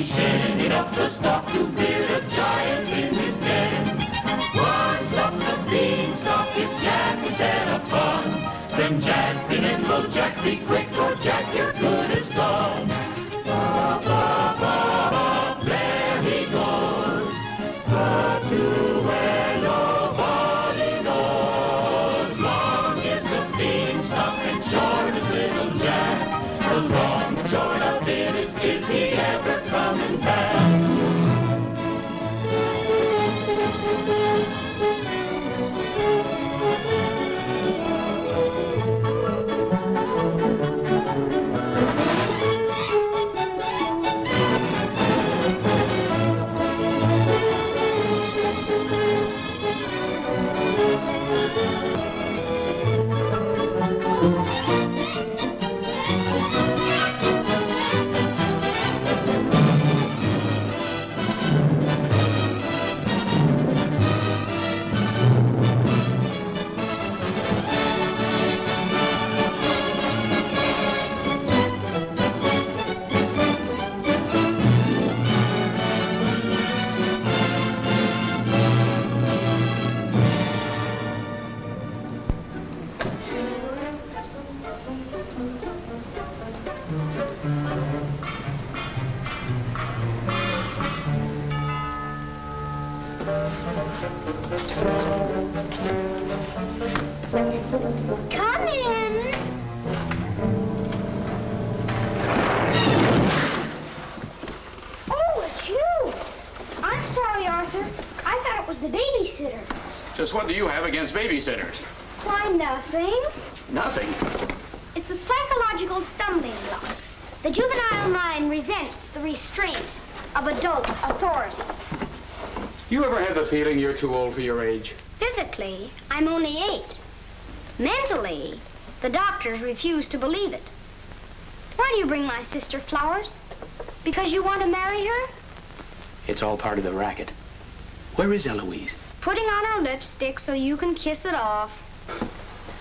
he's shinning up the stalk to build a giant in his den. Once up the beanstalk, if Jack is at a fun, then Jack didn't go, Jack, be quick, or Jack, your good is gone. Ba, ba, ba, ba, there he goes, but to where nobody knows. Long is the beanstalk and short is little Jack. The long and short of it is he ever coming back? Come in. Oh, it's you. I'm sorry, Arthur. I thought it was the babysitter. Just what do you have against babysitters? Why, nothing. Nothing. It's a psychological stumbling block. The juvenile mind resents the restraint of adult authority. You ever have the feeling you're too old for your age? Physically, I'm only 8. Mentally, the doctors refuse to believe it. Why do you bring my sister flowers? Because you want to marry her? It's all part of the racket. Where is Eloise? Putting on her lipstick so you can kiss it off.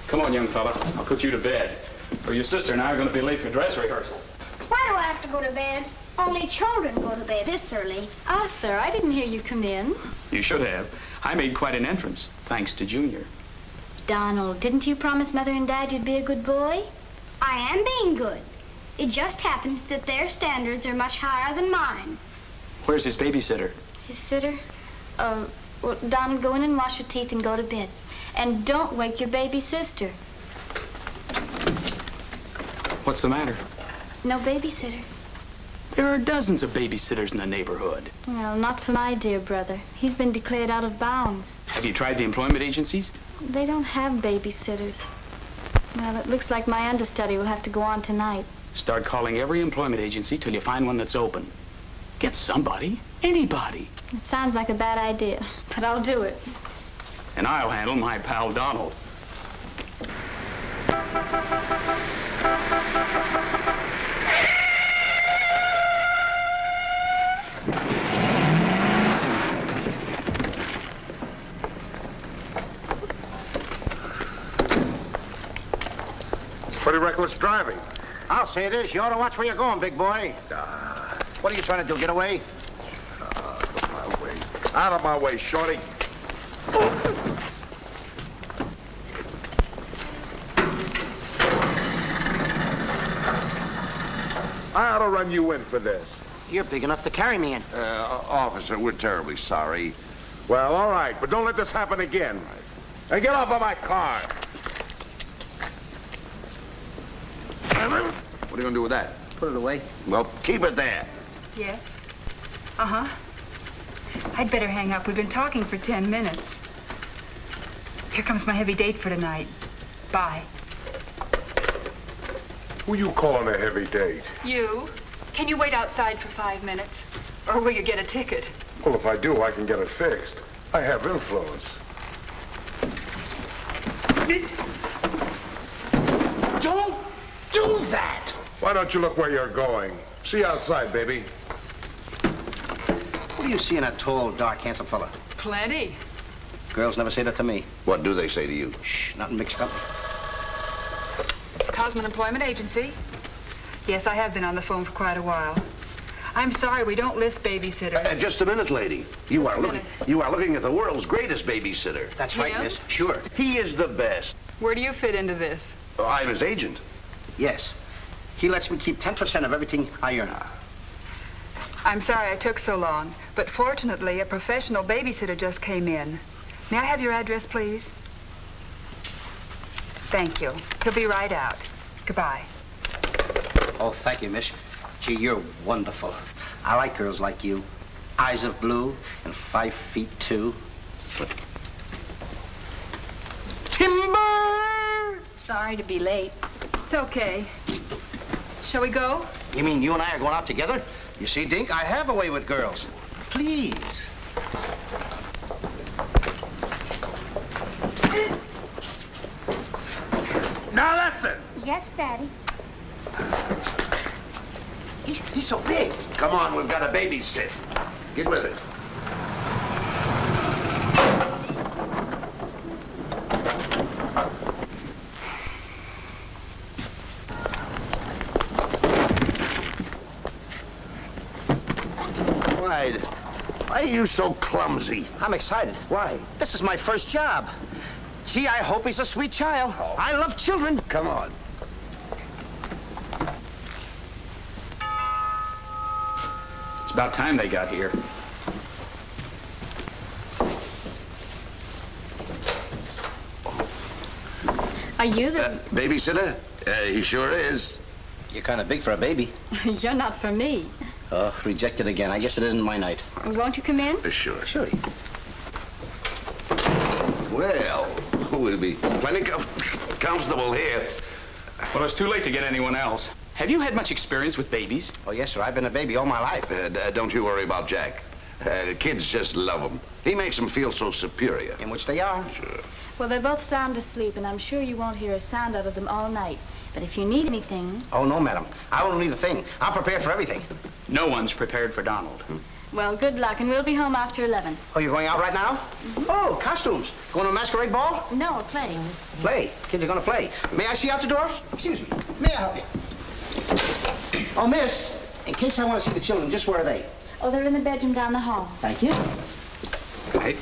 Come on, young fella. I'll put you to bed. Or your sister and I are going to be late for dress rehearsal. Why do I have to go to bed? Only children go to bed this early. Arthur, I didn't hear you come in. You should have. I made quite an entrance, thanks to Junior. Donald, didn't you promise Mother and Dad you'd be a good boy? I am being good. It just happens that their standards are much higher than mine. Where's his babysitter? His sitter? Well, Donald, go in and wash your teeth and go to bed. And don't wake your baby sister. What's the matter? No babysitter. There are dozens of babysitters in the neighborhood. Well, not for my dear brother. He's been declared out of bounds. Have you tried the employment agencies? They don't have babysitters. Well, it looks like my understudy will have to go on tonight. Start calling every employment agency till you find one that's open. Get somebody, anybody. It sounds like a bad idea, but I'll do it. And I'll handle my pal Donald. Pretty reckless driving. I'll say it is. You ought to watch where you're going, big boy. What are you trying to do, get away? Out of my way. Out of my way, shorty. I ought to run you in for this. You're big enough to carry me in. Officer, we're terribly sorry. Well, all right, but don't let this happen again. And get off of my car. What are you going to do with that? Put it away. Well, keep it there. Yes? Uh-huh. I'd better hang up. We've been talking for 10 minutes. Here comes my heavy date for tonight. Bye. Who you calling a heavy date? You? Can you wait outside for 5 minutes? Or will you get a ticket? Well, if I do, I can get it fixed. I have influence. Don't do that! Why don't you look where you're going? See you outside, baby. What do you see in a tall, dark, handsome fella? Plenty. Girls never say that to me. What do they say to you? Shh, not in mixed company. Cosman Employment Agency. Yes, I have been on the phone for quite a while. I'm sorry, we don't list babysitters. Just a minute, lady. You are looking at the world's greatest babysitter. That's right, Him? miss. Sure. He is the best. Where do you fit into this? I'm his agent. Yes. He lets me keep 10% of everything I earn. I'm sorry I took so long, but fortunately, a professional babysitter just came in. May I have your address, please? Thank you. He'll be right out. Goodbye. Oh, thank you, miss. Gee, you're wonderful. I like girls like you. Eyes of blue and 5 feet 2. Timber! Sorry to be late. It's okay. Shall we go? You mean you and I are going out together? You see, Dink, I have a way with girls. Please. Now listen. Yes, Daddy. He's so big. Come on, we've got to babysit. Get with it. Why are you so clumsy? I'm excited. Why? This is my first job. Gee, I hope he's a sweet child. Oh. I love children. Come on. It's about time they got here. Are you the... Babysitter? He sure is. You're kind of big for a baby. You're not for me. Oh, rejected again. I guess it isn't my night. Won't you come in? Sure. Sure. Well, we'll be plenty comfortable here. Well, it's too late to get anyone else. Have you had much experience with babies? Oh, yes, sir. I've been a baby all my life. Don't you worry about Jack. Kids just love him. He makes them feel so superior. In which they are. Sure. Well, they're both sound asleep, and I'm sure you won't hear a sound out of them all night. But if you need anything... Oh, no, madam. I won't need a thing. I'm prepared for everything. No one's prepared for Donald. Well, good luck, and we'll be home after 11. Oh, you're going out right now? Oh, costumes. Going to a masquerade ball? No, playing. Play. Kids are going to play. May I see you out the doors? Excuse me. May I help you? Oh, miss, in case I want to see the children, just where are they? Oh, they're in the bedroom down the hall. Thank you. Right.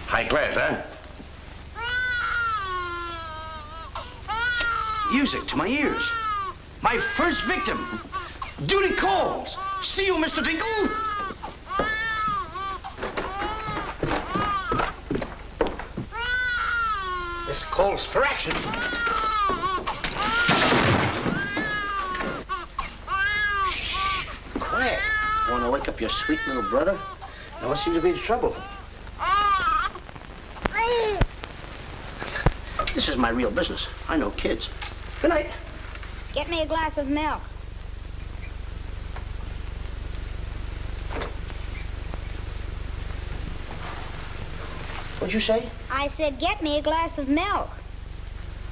High class, huh? Music to my ears. My first victim. Duty calls. See you, Mr. Dingle. This calls for action. Shh. Quiet. Want to wake up your sweet little brother? Now, what seems to be the trouble? This is my real business. I know kids. Good night. Get me a glass of milk. What'd you say? I said, get me a glass of milk.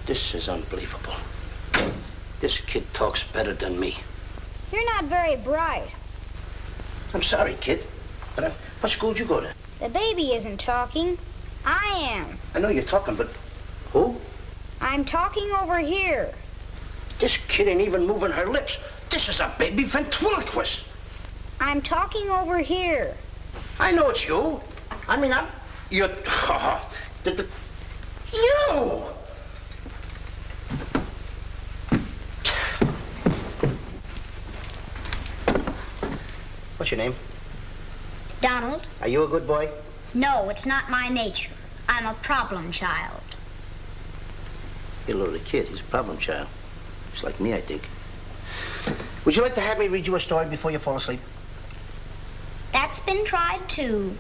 This is unbelievable. This kid talks better than me. You're not very bright. I'm sorry, kid. But what school did you go to? The baby isn't talking. I am. I know you're talking, but who? I'm talking over here. This kid ain't even moving her lips. This is a baby ventriloquist. I'm talking over here. I know it's you. I mean, you're... You! What's your name? Donald? Are you a good boy? No, it's not my nature. I'm a problem child. You're a little kid. He's a problem child. He's like me, I think. Would you like to have me read you a story before you fall asleep? That's been tried too.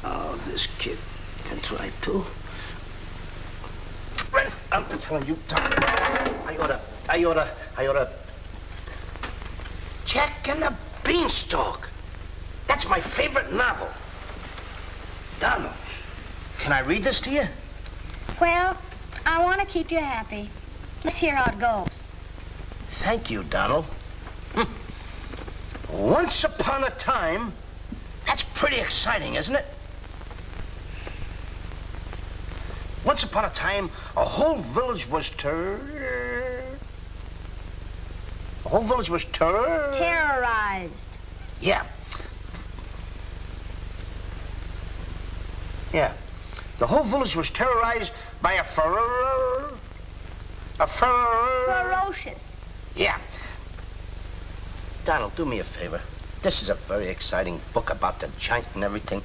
Oh, this kid can try too. I'm telling you, Tom. I oughta. Jack and the Beanstalk. That's my favorite novel. Donald, can I read this to you? Well, I want to keep you happy. Let's hear how it goes. Thank you, Donald. Once upon a time. That's pretty exciting, isn't it? Once upon a time, a whole village was terrorized. Yeah. Yeah. The whole village was terrorized by a Ferocious. Yeah. Donald, do me a favor. This is a very exciting book about the giant and everything.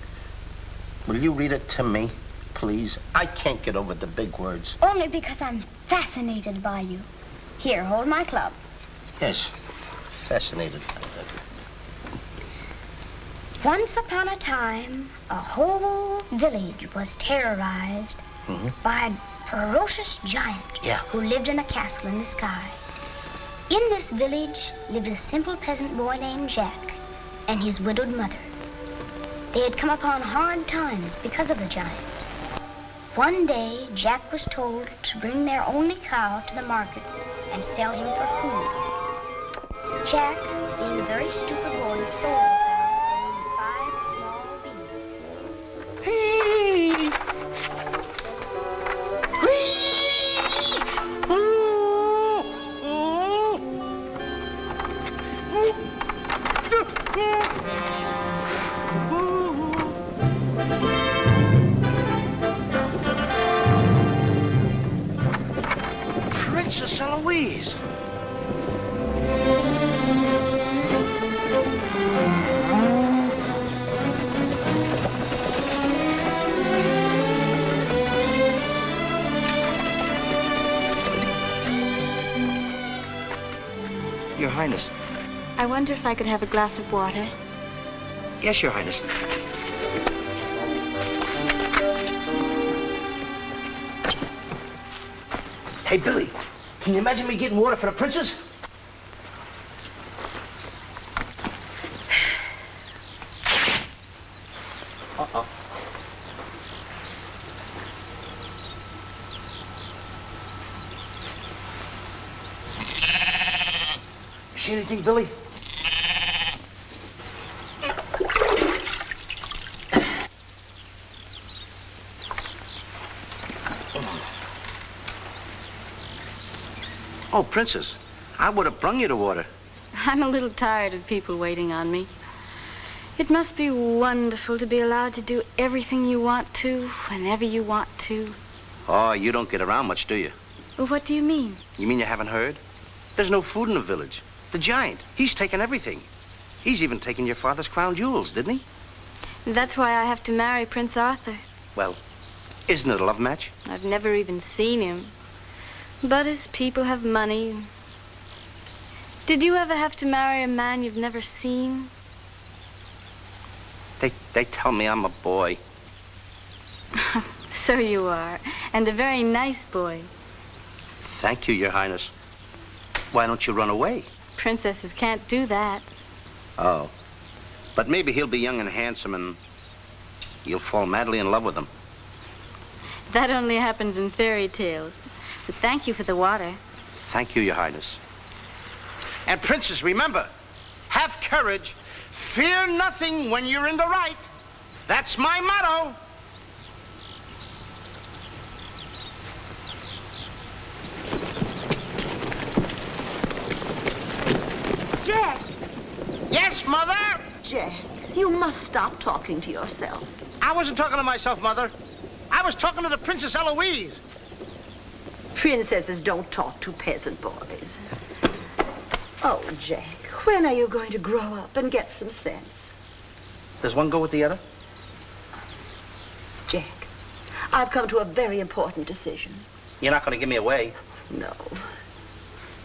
Will you read it to me, please? I can't get over the big words. Only because I'm fascinated by you. Here, hold my club. Yes, fascinated. Once upon a time, a whole village was terrorized by a ferocious giant who lived in a castle in the sky. In this village lived a simple peasant boy named Jack and his widowed mother. They had come upon hard times because of the giant. One day, Jack was told to bring their only cow to the market and sell him for food. Jack, being a very stupid boy, sold the cow for only 5 small beans. Hey! Princess Eloise. Your Highness. I wonder if I could have a glass of water. Yes, Your Highness. Hey, Billy, can you imagine me getting water for the princess? Uh-oh. You see anything, Billy? Oh, Princess, I would have brung you the water. I'm a little tired of people waiting on me. It must be wonderful to be allowed to do everything you want to, whenever you want to. Oh, you don't get around much, do you? Well, what do you mean? You mean you haven't heard? There's no food in the village. The giant, he's taken everything. He's even taken your father's crown jewels, didn't he? That's why I have to marry Prince Arthur. Well, isn't it a love match? I've never even seen him. But his people have money. Did you ever have to marry a man you've never seen? They tell me I'm a boy. So you are, and a very nice boy. Thank you, Your Highness. Why don't you run away? Princesses can't do that. Oh. But maybe he'll be young and handsome and you'll fall madly in love with him. That only happens in fairy tales. But thank you for the water. Thank you, Your Highness. And Princess, remember, have courage. Fear nothing when you're in the right. That's my motto. Jack! Yes, Mother? Jack, you must stop talking to yourself. I wasn't talking to myself, Mother. I was talking to the Princess Eloise. Princesses don't talk to peasant boys. Oh, Jack, when are you going to grow up and get some sense? Does one go with the other? Jack, I've come to a very important decision. You're not going to give me away. No.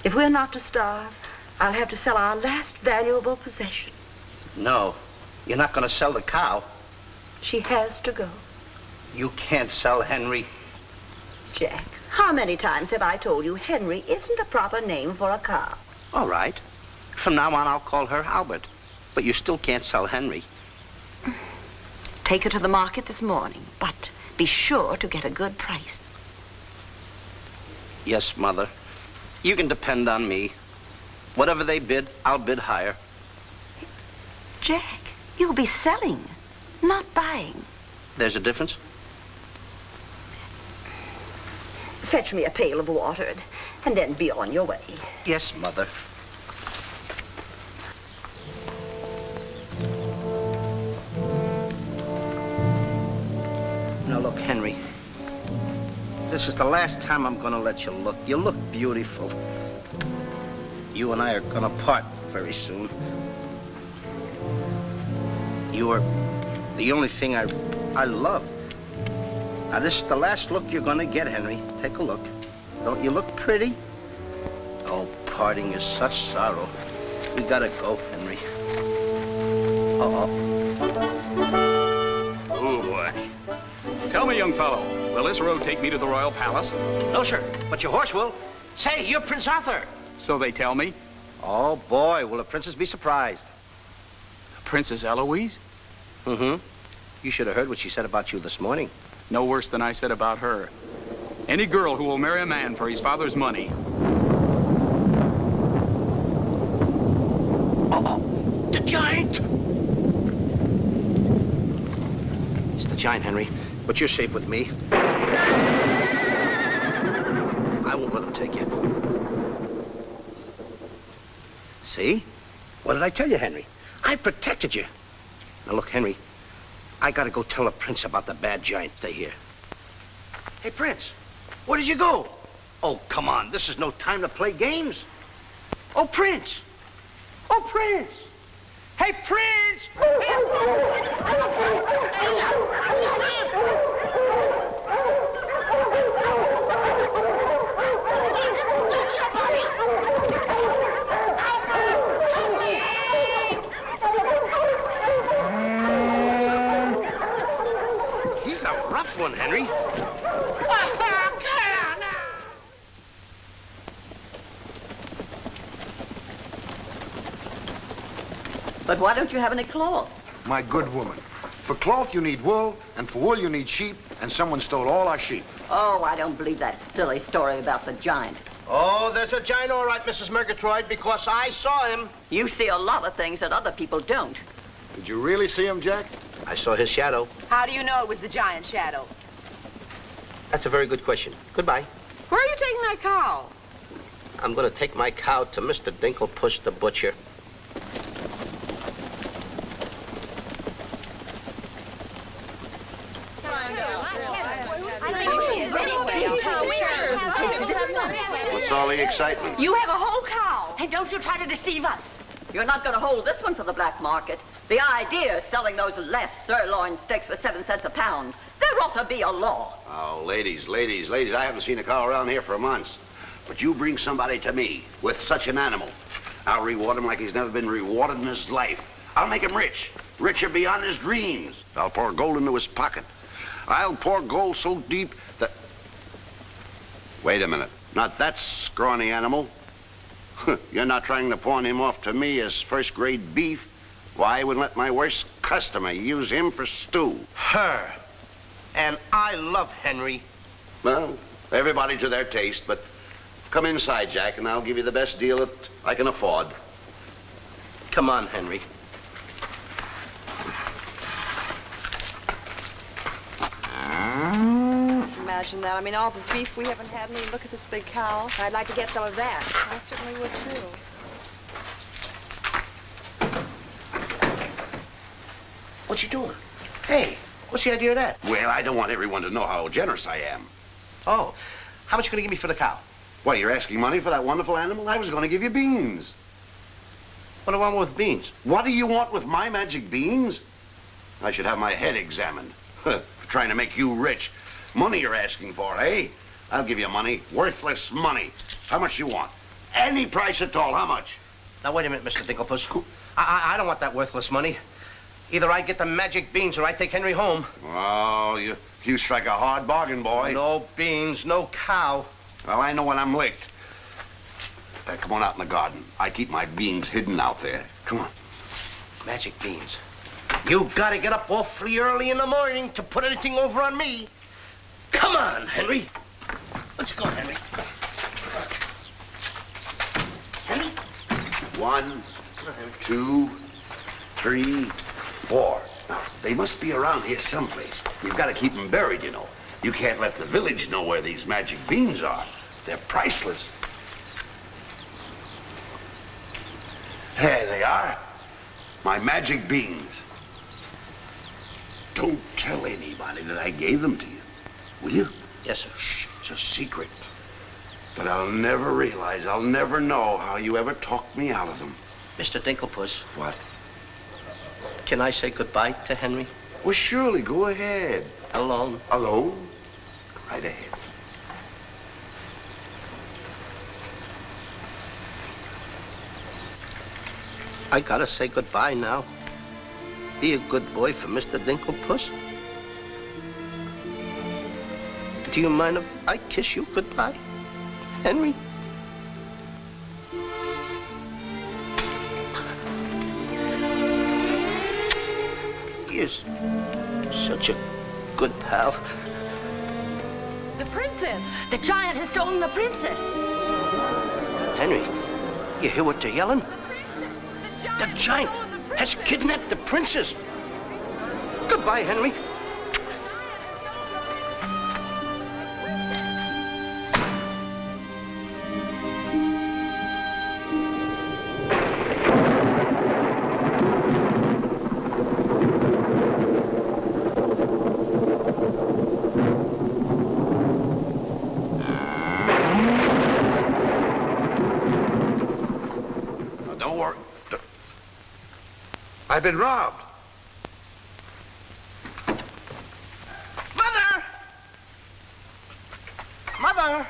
If we're not to starve, I'll have to sell our last valuable possession. No, you're not going to sell the cow. She has to go. You can't sell Henry. Jack, how many times have I told you Henry isn't a proper name for a cow? All right. From now on, I'll call her Albert. But you still can't sell Henry. Take her to the market this morning, but be sure to get a good price. Yes, Mother. You can depend on me. Whatever they bid, I'll bid higher. Jack, you'll be selling, not buying. There's a difference? Fetch me a pail of water and then be on your way. Yes, Mother. Now, look, Henry. This is the last time I'm gonna let you look. You look beautiful. You and I are gonna part very soon. You are the only thing I love. Now, this is the last look you're gonna get, Henry. Take a look. Don't you look pretty? Oh, parting is such sorrow. We gotta go, Henry. Uh-oh. Oh, boy. Tell me, young fellow, will this road take me to the royal palace? No, sir, but your horse will. Say, you're Prince Arthur. So they tell me. Oh, boy, will the princess be surprised. Princess Eloise? Mm-hmm. You should have heard what she said about you this morning. No worse than I said about her. Any girl who will marry a man for his father's money. Uh-oh, the giant! It's the giant, Henry, but you're safe with me. I won't let him take you. See? What did I tell you, Henry? I protected you. Now, look, Henry, I gotta go tell the prince about the bad giant. Stay here. Hey, Prince, where did you go? Oh, come on, this is no time to play games. Oh, Prince! Oh, Prince! Hey, Prince! He's a rough one, Henry. But why don't you have any cloth? My good woman, for cloth you need wool, and for wool you need sheep, and someone stole all our sheep. Oh, I don't believe that silly story about the giant. Oh, there's a giant all right, Mrs. Murgatroyd, because I saw him. You see a lot of things that other people don't. Did you really see him, Jack? I saw his shadow. How do you know it was the giant shadow? That's a very good question. Goodbye. Where are you taking my cow? I'm going to take my cow to Mr. Dinklepuss the butcher. What's all the excitement? You have a whole cow. And don't you try to deceive us. You're not going to hold this one for the black market. The idea is selling those less sirloin steaks for 7 cents a pound. There ought to be a law. Oh, ladies, I haven't seen a cow around here for months. But you bring somebody to me with such an animal, I'll reward him like he's never been rewarded in his life. I'll make him rich, richer beyond his dreams. I'll pour gold into his pocket. I'll pour gold so deep that... Wait a minute. Not that scrawny animal. You're not trying to pawn him off to me as first-grade beef? Why, I would let my worst customer use him for stew. Her. And I love Henry. Well, everybody to their taste, but come inside, Jack, and I'll give you the best deal that I can afford. Come on, Henry. Imagine that. I mean, all the beef we haven't had, and you look at this big cow. I'd like to get some of that. I certainly would, too. What you doing? Hey, what's the idea of that? Well, I don't want everyone to know how generous I am. Oh, how much you gonna give me for the cow? What, you're asking money for that wonderful animal? I was going to give you beans. What do I want with beans? What do you want with my magic beans? I should have my head examined. Trying to make you rich. Money you're asking for, eh? I'll give you money. Worthless money. How much you want? Any price at all. How much? Now, wait a minute, Mr. Dinklepuss. I don't want that worthless money. Either I get the magic beans or I take Henry home. Oh, you strike a hard bargain, boy. No beans, no cow. Well, I know when I'm licked. Come on out in the garden. I keep my beans hidden out there. Come on. Magic beans. You gotta get up awfully early in the morning to put anything over on me. Come on, Henry. Let's go, Henry. Henry? 1, 2, 3, 4. Now, they must be around here someplace. You've got to keep them buried, you know. You can't let the village know where these magic beans are. They're priceless. There they are. My magic beans. Don't tell anybody that I gave them to you. Will you? Yes, sir. Shh, it's a secret. But I'll never realize, I'll never know how you ever talked me out of them. Mr. Dinklepuss. What? Can I say goodbye to Henry? Well, surely, go ahead. Alone? Alone? Right ahead. I gotta say goodbye now. Be a good boy for Mr. Dinklepuss. Do you mind if I kiss you goodbye, Henry? You're such a good pal. The princess. The giant has stolen the princess. Henry, you hear what they're yelling? The giant has kidnapped the princess. Goodbye, Henry. Don't worry. I've been robbed. Mother! Mother!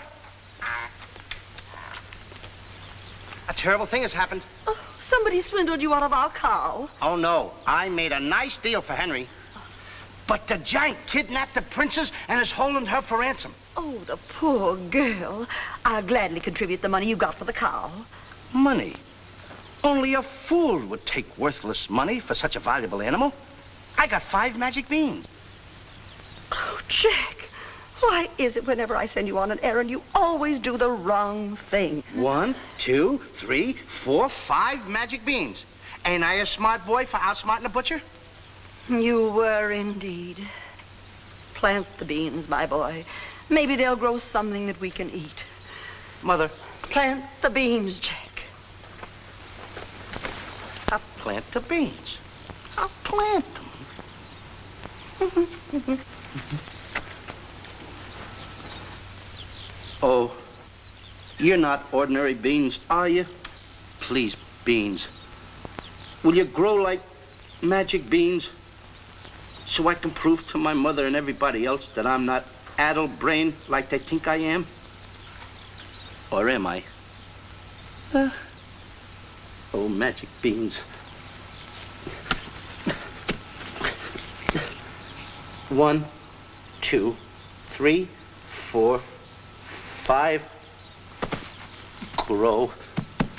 A terrible thing has happened. Oh, somebody swindled you out of our cow. Oh, no. I made a nice deal for Henry. But the giant kidnapped the princess and is holding her for ransom. Oh, the poor girl. I'll gladly contribute the money you got for the cow. Money? Only a fool would take worthless money for such a valuable animal. I got 5 magic beans. Oh, Jack, why is it whenever I send you on an errand, you always do the wrong thing? 1, 2, 3, 4, 5 magic beans. Ain't I a smart boy for outsmarting a butcher? You were indeed. Plant the beans, my boy. Maybe they'll grow something that we can eat. Mother, Plant the beans, Jack. I'll plant the beans. I'll plant them. Oh, you're not ordinary beans, are you? Please, beans. Will you grow like magic beans so I can prove to my mother and everybody else that I'm not addle-brained like they think I am? Or am I? Oh, magic beans. 1, 2, 3, 4, 5. Grow.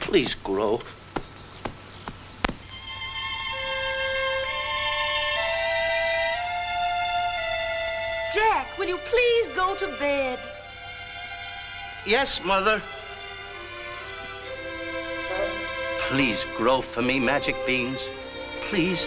Please grow. Jack, will you please go to bed? Yes, Mother. Please grow for me, magic beans. Please.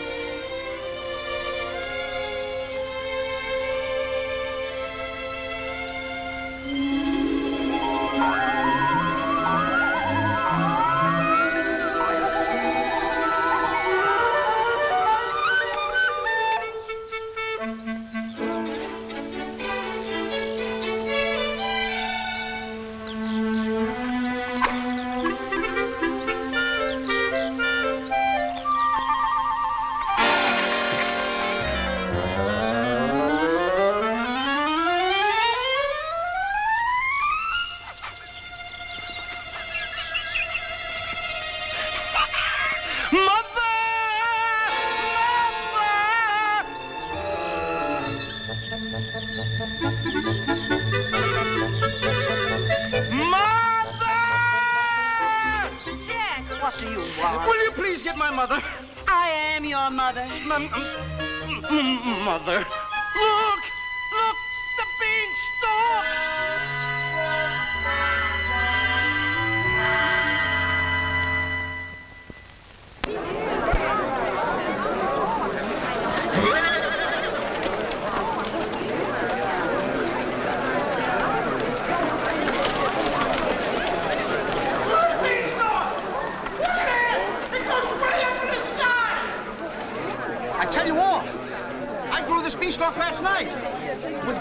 Mother. I am your mother. Mother. Look! Look! The beanstalk! night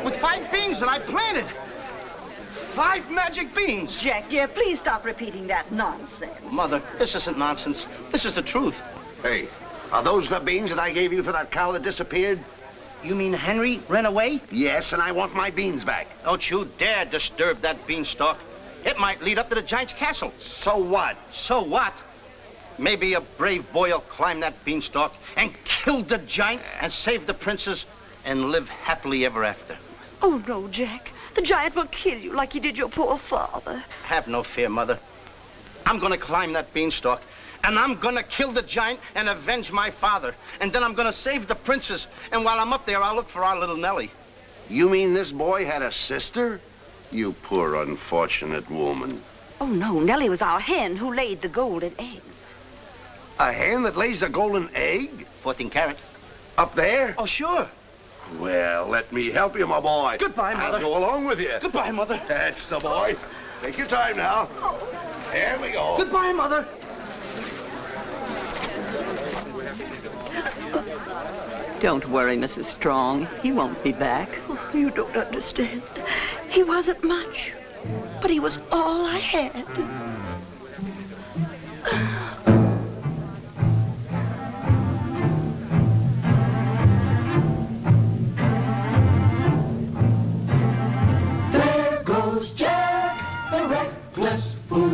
with 5 beans that I planted. 5 magic beans. Jack, dear, please stop repeating that nonsense. Mother, this isn't nonsense. This is the truth. Hey, are those the beans that I gave you for that cow that disappeared? You mean Henry ran away? Yes, and I want my beans back. Don't you dare disturb that beanstalk. It might lead up to the giant's castle. So what? So what? Maybe a brave boy will climb that beanstalk and kill the giant and save the princess and live happily ever after. Oh, no, Jack. The giant will kill you like he did your poor father. Have no fear, Mother. I'm gonna climb that beanstalk, and I'm gonna kill the giant and avenge my father. And then I'm gonna save the princess. And while I'm up there, I'll look for our little Nellie. You mean this boy had a sister? You poor unfortunate woman. Oh, no, Nellie was our hen who laid the golden eggs. A hen that lays a golden egg? 14 carat. Up there? Oh, sure. Well, let me help you, my boy. Goodbye, Mother. I'll go along with you. Goodbye, Mother. That's the boy. Take your time now. There we go. Goodbye, Mother. Don't worry, Mrs. Strong. He won't be back. Oh, you don't understand. He wasn't much, but he was all I had. There goes Jack, the reckless fool,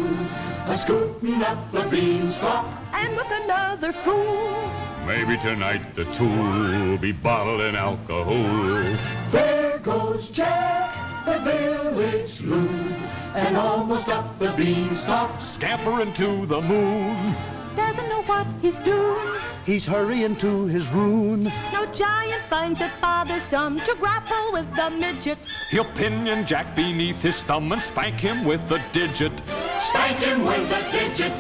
a-scooting up the beanstalk. And with another fool. Maybe tonight the two will be bottled in alcohol. There goes Jack, the village loon, and almost up the beanstalk. Scampering to the moon. Doesn't know what he's doing. He's hurrying to his ruin. No giant finds it bothersome to grapple with the midget. He'll pinion Jack beneath his thumb and spank him with a digit. Spank him with a digit.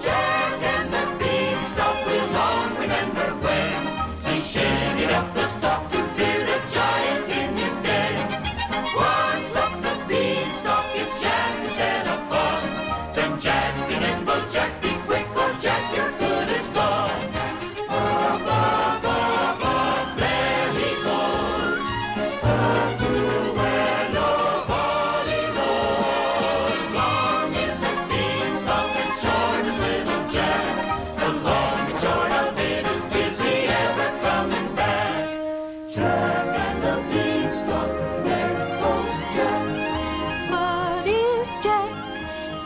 Jack and the beanstalk will long remember when he shaded up the stalk to fear the giant in his den. Once up the beanstalk, if Jack is set upon, then Jack be nimble, Jack be quick, or Jack your good is gone. Up, up, up, up, there he goes, up to where nobody knows. Long is the beanstalk and short is little Jack. The long and short of it is he ever coming back? Jack and the beanstalk, there goes Jack. But is Jack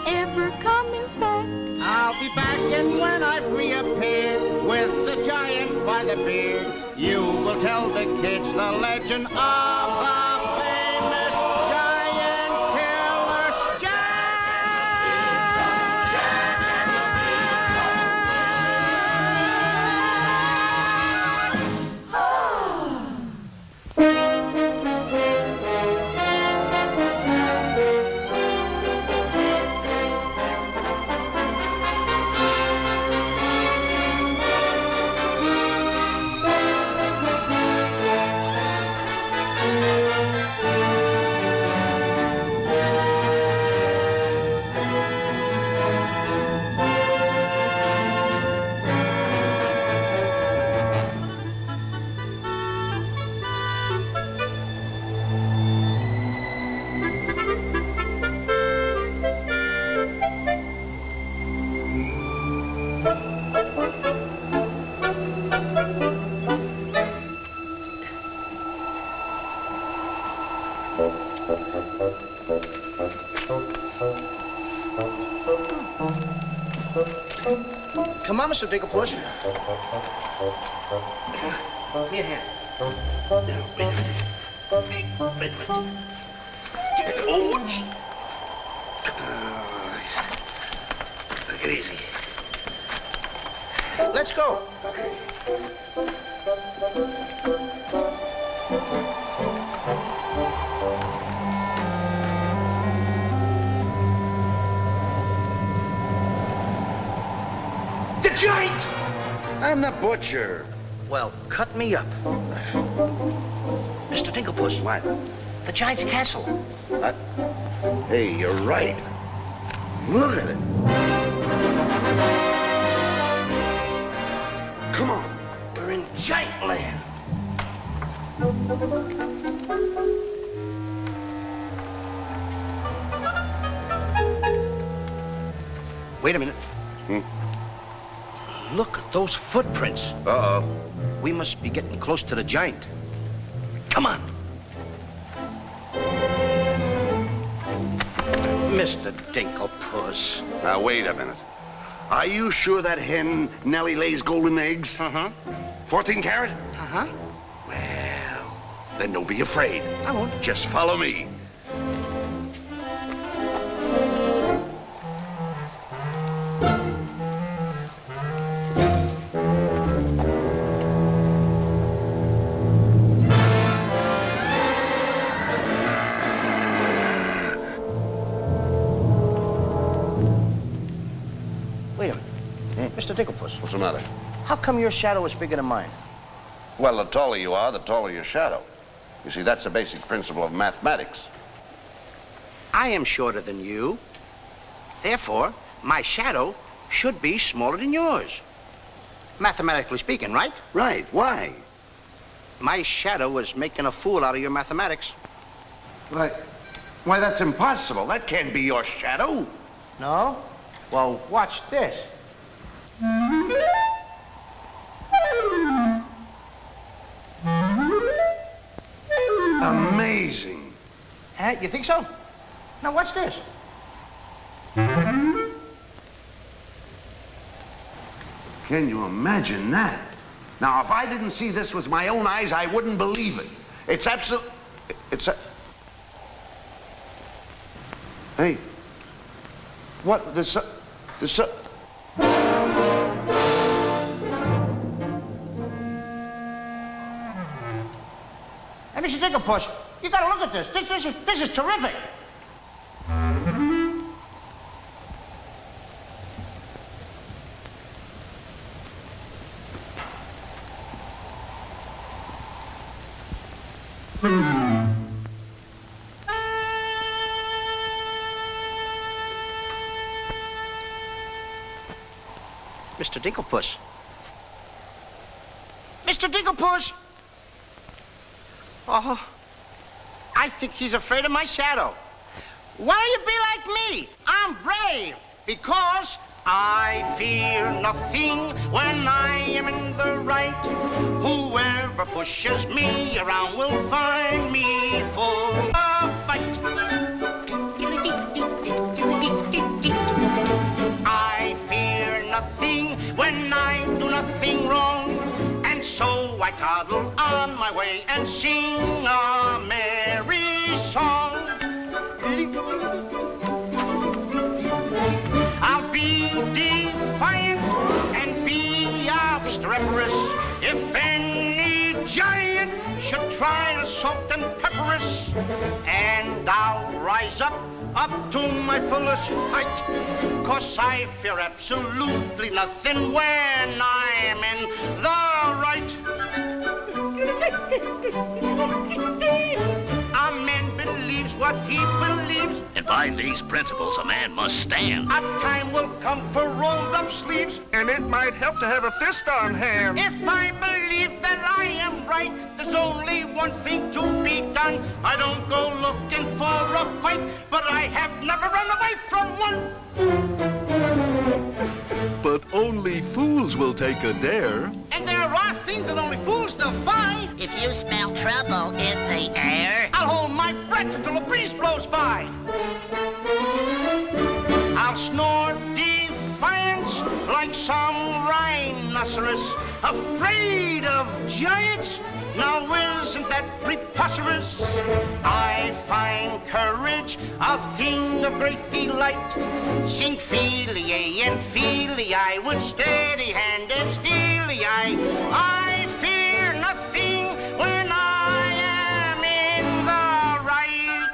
ever coming back? I'll be back, and when I reappear with the giant by the beard, you will tell the kids the legend of the famous giant killer, Jack! Come on, Mr. Digglepuss. Here, here. Wait a minute. Oh, Take it easy. let's go. The giant! I'm the butcher. Well, cut me up. Mr. Digglepuss. What? The giant's castle. What? Hey, you're right. Look at it. Come on. We're in giant land. Wait a minute. Look at those footprints. Uh-oh. We must be getting close to the giant. Come on. Mr. Dinklepuss. Now, wait a minute. Are you sure that hen Nellie lays golden eggs? Uh-huh. 14 carat? Uh-huh. Well, then don't be afraid. I won't. Just follow me. Wait a minute. Mr. Dinklepuss. What's the matter? How come your shadow is bigger than mine? Well, the taller you are, the taller your shadow. You see, that's the basic principle of mathematics. I am shorter than you. Therefore, my shadow should be smaller than yours. Mathematically speaking, right? Right. Why? My shadow is making a fool out of your mathematics. Why, that's impossible. That can't be your shadow. No? Well, watch this. Amazing. Huh? You think so? Now watch this. Can you imagine that? Now, if I didn't see this with my own eyes, I wouldn't believe it. It's absolute... Hey. What? There's Hey, Mr. Dinklepuss, you gotta look at this. This is terrific. Mr. Dinklepuss. Mr. Dinklepuss! Oh, I think he's afraid of my shadow. Why don't you be like me? I'm brave because I fear nothing when I am in the right. Whoever pushes me around will find me full of fight. I fear nothing when I do nothing wrong. And so I toddle on my way and sing a merry song. I'll be defiant and be obstreperous if any giant should try to salt and pepper us. And I'll rise up to my fullest height, 'cause I fear absolutely nothing when I'm in the right. A man believes what he believes, and by these principles a man must stand. A time will come for rolled up sleeves, and it might help to have a fist on hand. If I believe that I am right, there's only one thing to be done. I don't go looking for a fight, but I have never run away from one. But only fools will take a dare. And there are things that only fools defy. If you smell trouble in the air, I'll hold my breath until a breeze blows by. I'll snore defiance like some rhinoceros, afraid of giants. Now isn't that preposterous? I find courage a thing of great delight. Sing Feely and Feely, I with steady hand and steely eye. I fear nothing when I am in the right.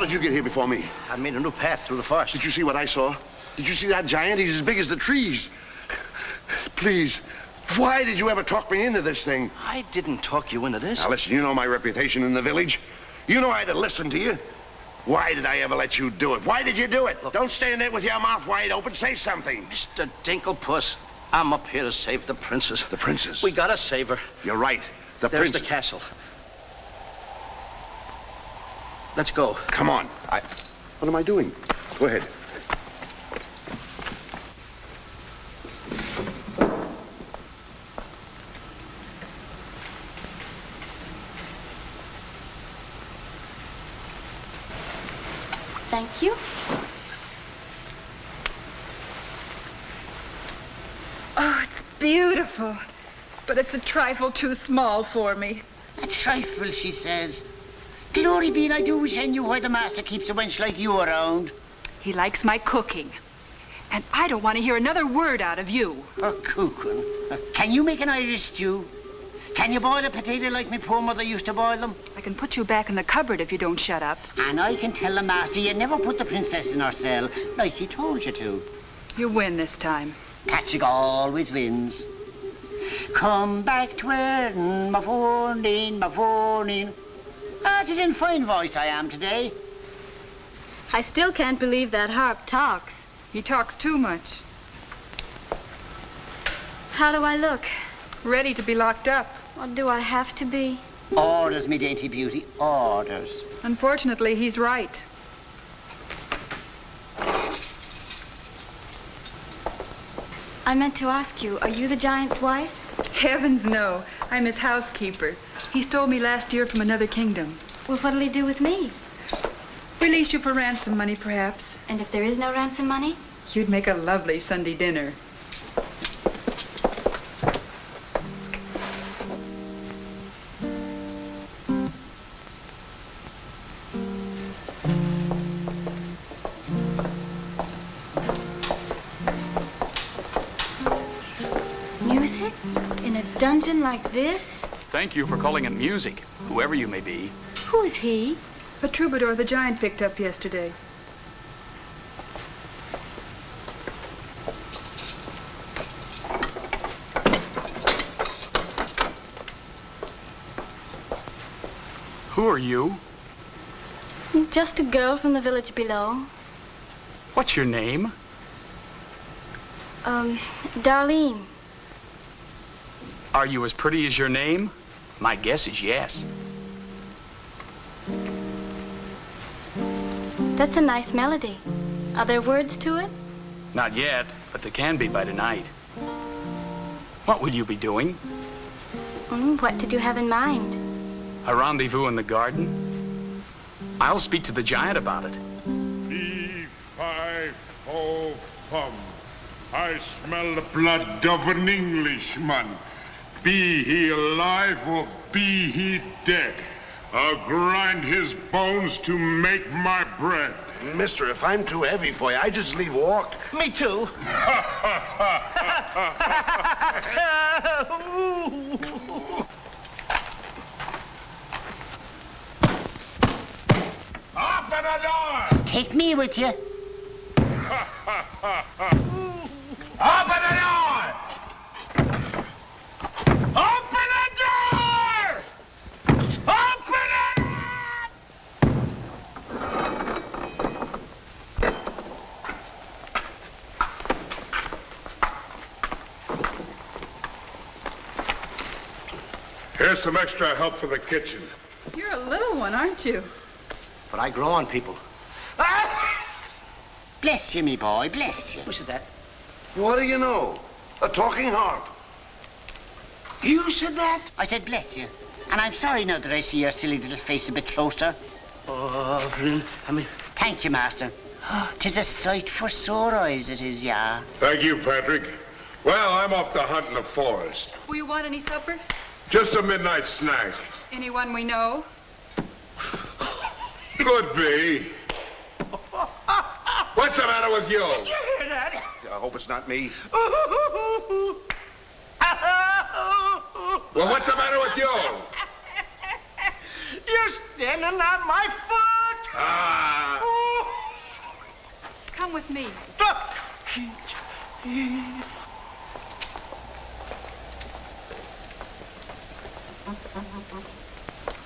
did you get here before me? I made a new path through the forest. Did you see what I saw? Did you see that giant? He's as big as the trees. Please, why did you ever talk me into this thing? I didn't talk you into this. Now, listen, you know my reputation in the village. You know I'd have listened to you. Why did I ever let you do it? Why did you do it? Look, don't stand there with your mouth wide open. Say something. Mr. Dinklepuss, I'm up here to save the princess. The princess? We gotta save her. You're right. There's princess. the castle. Let's go. Come on. What am I doing? Go ahead. Thank you. Oh, it's beautiful. But it's a trifle too small for me. A trifle, she says. Glory be, and I do wish I knew why the master keeps a wench like you around. He likes my cooking. And I don't want to hear another word out of you. Cooking. Can you make an Irish stew? Can you boil a potato like my poor mother used to boil them? I can put you back in the cupboard if you don't shut up. And I can tell the master you never put the princess in her cell, like he told you to. You win this time. Catching always wins. Come back to earn my phone my phone. Ah, it is in fine voice I am today. I still can't believe that harp talks. He talks too much. How do I look? Ready to be locked up. Or do I have to be? Orders, me dainty beauty, orders. Unfortunately, he's right. I meant to ask you, are you the giant's wife? Heavens, no. I'm his housekeeper. He stole me last year from another kingdom. Well, what'll he do with me? Release you for ransom money, perhaps. And if there is no ransom money? You'd make a lovely Sunday dinner. Music? In a dungeon like this? Thank you for calling it music, whoever you may be. Who is he? A troubadour the giant picked up yesterday. Who are you? Just a girl from the village below. What's your name? Darlene. Are you as pretty as your name? My guess is yes. That's a nice melody. Are there words to it? Not yet, but there can be by tonight. What will you be doing? What did you have in mind? A rendezvous in the garden? I'll speak to the giant about it. Fee-fi-fo-fum. I smell the blood of an Englishman. Be he alive or be he dead, I'll grind his bones to make my bread. Mister, if I'm too heavy for you, I just leave walk. Me too. Open the door! Take me with you. Open the door! Open the door! Open it! Here's some extra help for the kitchen. You're a little one, aren't you? But I grow on people. Bless you, me boy, bless you. Who said that? What do you know? A talking harp. You said that? I said bless you. And I'm sorry now that I see your silly little face a bit closer. Oh, Thank you, master. 'Tis a sight for sore eyes, it is, yeah. Thank you, Patrick. Well, I'm off to hunt in the forest. Will you want any supper? Just a midnight snack. Anyone we know? Could be. What's the matter with you? Did you hear that? I hope it's not me. Well, what's the matter with you? You're standing on my foot. Come with me.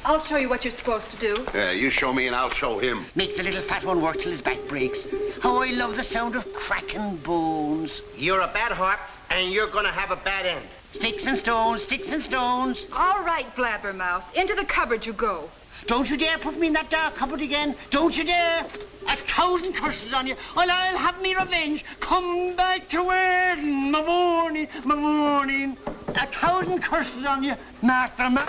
I'll show you what you're supposed to do. Yeah, you show me and I'll show him. Make the little fat one work till his back breaks. How I love the sound of cracking bones. You're a bad harp, and you're gonna have a bad end. Sticks and stones, sticks and stones. All right, Blabbermouth. Into the cupboard you go. Don't you dare put me in that dark cupboard again. Don't you dare. 1,000 curses on you. Well, I'll have me revenge. Come back to where my morning, my morning. 1,000 curses on you, Master Ma.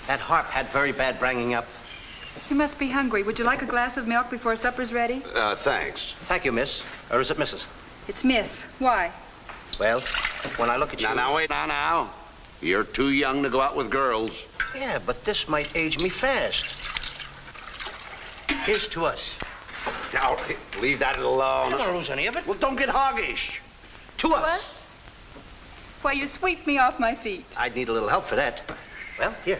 That harp had very bad bringing up. You must be hungry. Would you like a glass of milk before supper's ready? Thanks. Thank you, miss. Or is it Mrs.? It's Miss. Why? Well, when I look at you... Now, wait, now. You're too young to go out with girls. Yeah, but this might age me fast. Here's to us. Now, leave that alone. I don't lose any of it. Well, don't get hoggish. To us. Why, you sweep me off my feet. I'd need a little help for that. Well, here.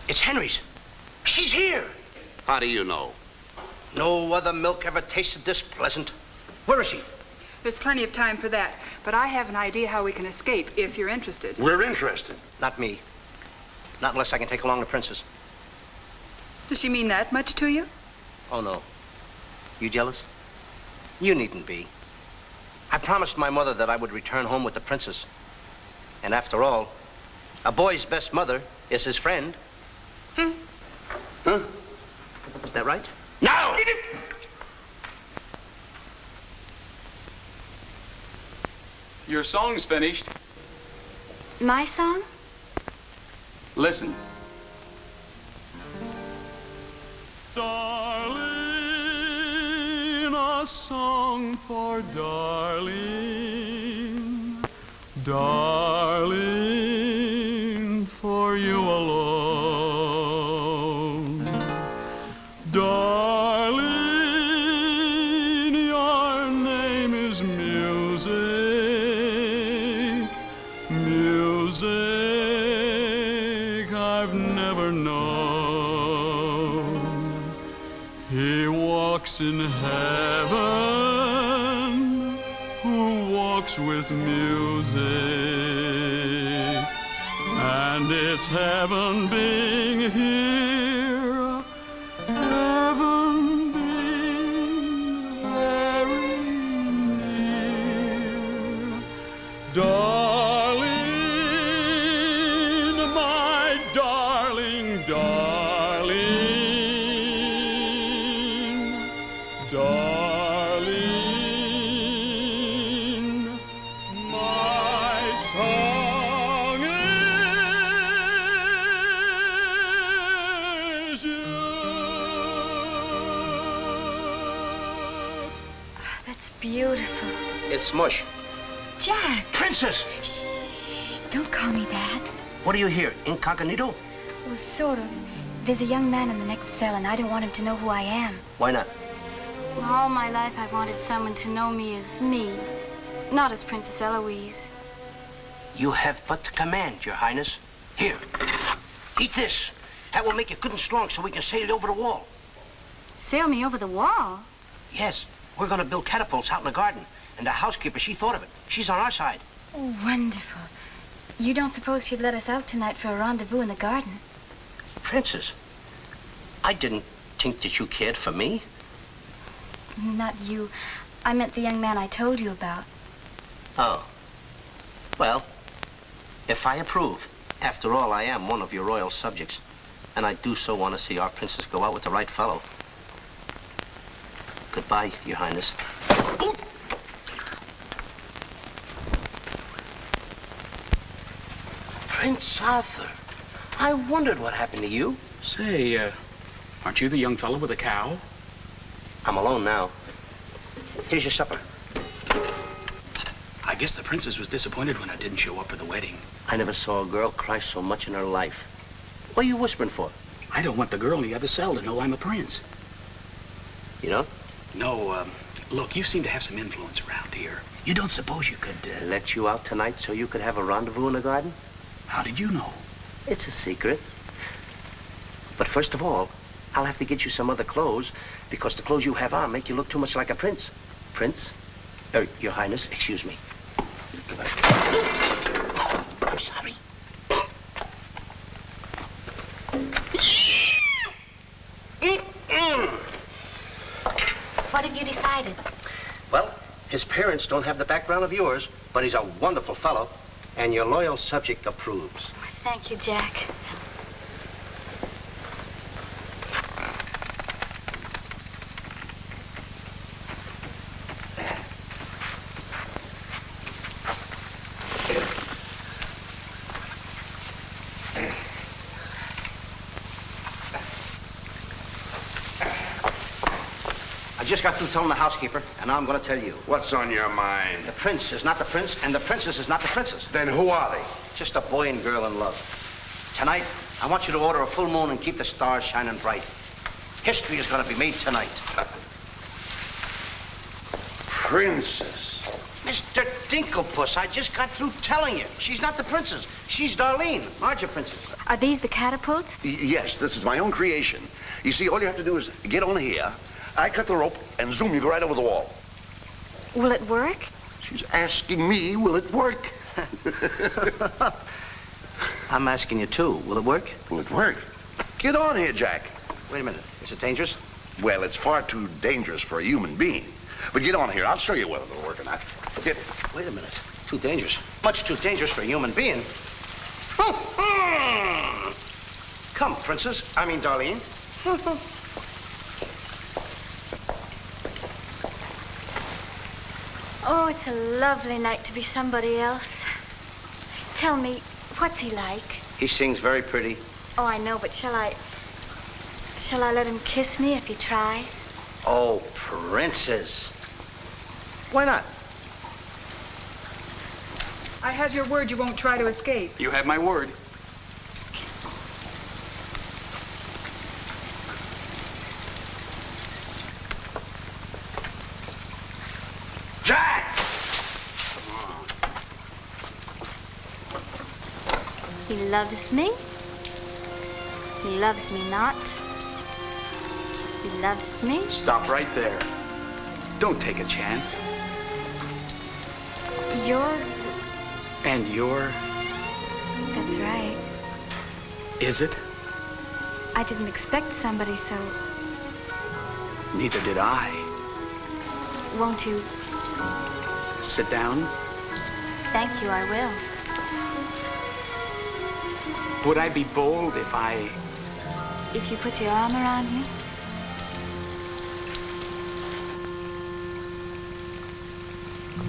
It's Henry's. She's here. How do you know? No other milk ever tasted this pleasant. Where is she? There's plenty of time for that. But I have an idea how we can escape, if you're interested. We're interested. Not me. Not unless I can take along the princess. Does she mean that much to you? Oh, no. You jealous? You needn't be. I promised my mother that I would return home with the princess. And after all, a boy's best mother is his friend. Huh? Is that right? No! Your song's finished. My song? Listen. Darling, a song for darling, darling, for you alone. Darling, your name is music, music I've never known. He walks in heaven, who walks with music, and it's heaven being here, heaven being very near. Darling, my darling, darling, darling, my song is you. That's beautiful. It's mush. Jack. Princess! Shh. Don't call me that. What are you here, incognito? Well, sort of. There's a young man in the next cell, and I don't want him to know who I am. Why not? Well, all my life I've wanted someone to know me as me, not as Princess Eloise. You have but to command, Your Highness. Here, eat this. That will make you good and strong so we can sail you over the wall. Sail me over the wall? Yes, we're going to build catapults out in the garden. And the housekeeper, she thought of it. She's on our side. Oh, wonderful. You don't suppose she'd let us out tonight for a rendezvous in the garden? Princess, I didn't think that you cared for me. Not you. I meant the young man I told you about. Oh. Well, if I approve, after all, I am one of your royal subjects. And I do so want to see our princess go out with the right fellow. Goodbye, Your Highness. Prince Arthur, I wondered what happened to you. Say, aren't you the young fellow with the cow? I'm alone now. Here's your supper. I guess the princess was disappointed when I didn't show up for the wedding. I never saw a girl cry so much in her life. What are you whispering for? I don't want the girl in the other cell to know I'm a prince. You know? No, Look, you seem to have some influence around here. You don't suppose you could... Let you out tonight so you could have a rendezvous in the garden? How did you know? It's a secret. But first of all, I'll have to get you some other clothes, because the clothes you have on make you look too much like a prince. Prince? Your Highness, excuse me. I'm sorry. What have you decided? Well, his parents don't have the background of yours, but he's a wonderful fellow, and your loyal subject approves. Thank you, Jack. I just got through telling the housekeeper, and now I'm going to tell you. What's on your mind? The prince is not the prince, and the princess is not the princess. Then who are they? Just a boy and girl in love. Tonight, I want you to order a full moon and keep the stars shining bright. History is going to be made tonight. Princess. Mr. Dinklepuss, I just got through telling you. She's not the princess. She's Darlene, Marja Princess. Are these the catapults? Yes, this is my own creation. You see, all you have to do is get on here. I cut the rope, and zoom, you go right over the wall. Will it work? She's asking me, will it work? I'm asking you, too. Will it work? Will it work? Get on here, Jack. Wait a minute. Is it dangerous? Well, it's far too dangerous for a human being. But get on here. I'll show you whether it'll work or not. Get. Wait a minute. Too dangerous. Much too dangerous for a human being. Come, Princess. I mean, Darlene. Oh, it's a lovely night to be somebody else. Tell me, what's he like? He sings very pretty. Oh, I know, but shall I let him kiss me if he tries? Oh, Princess. Why not? I have your word you won't try to escape. You have my word. Jack! He loves me. He loves me not. He loves me. Stop right there. Don't take a chance. You're... And you're... That's right. Is it? I didn't expect somebody so... Neither did I. Won't you... Sit down. Thank you, I will. Would I be bold if I... If you put your arm around me?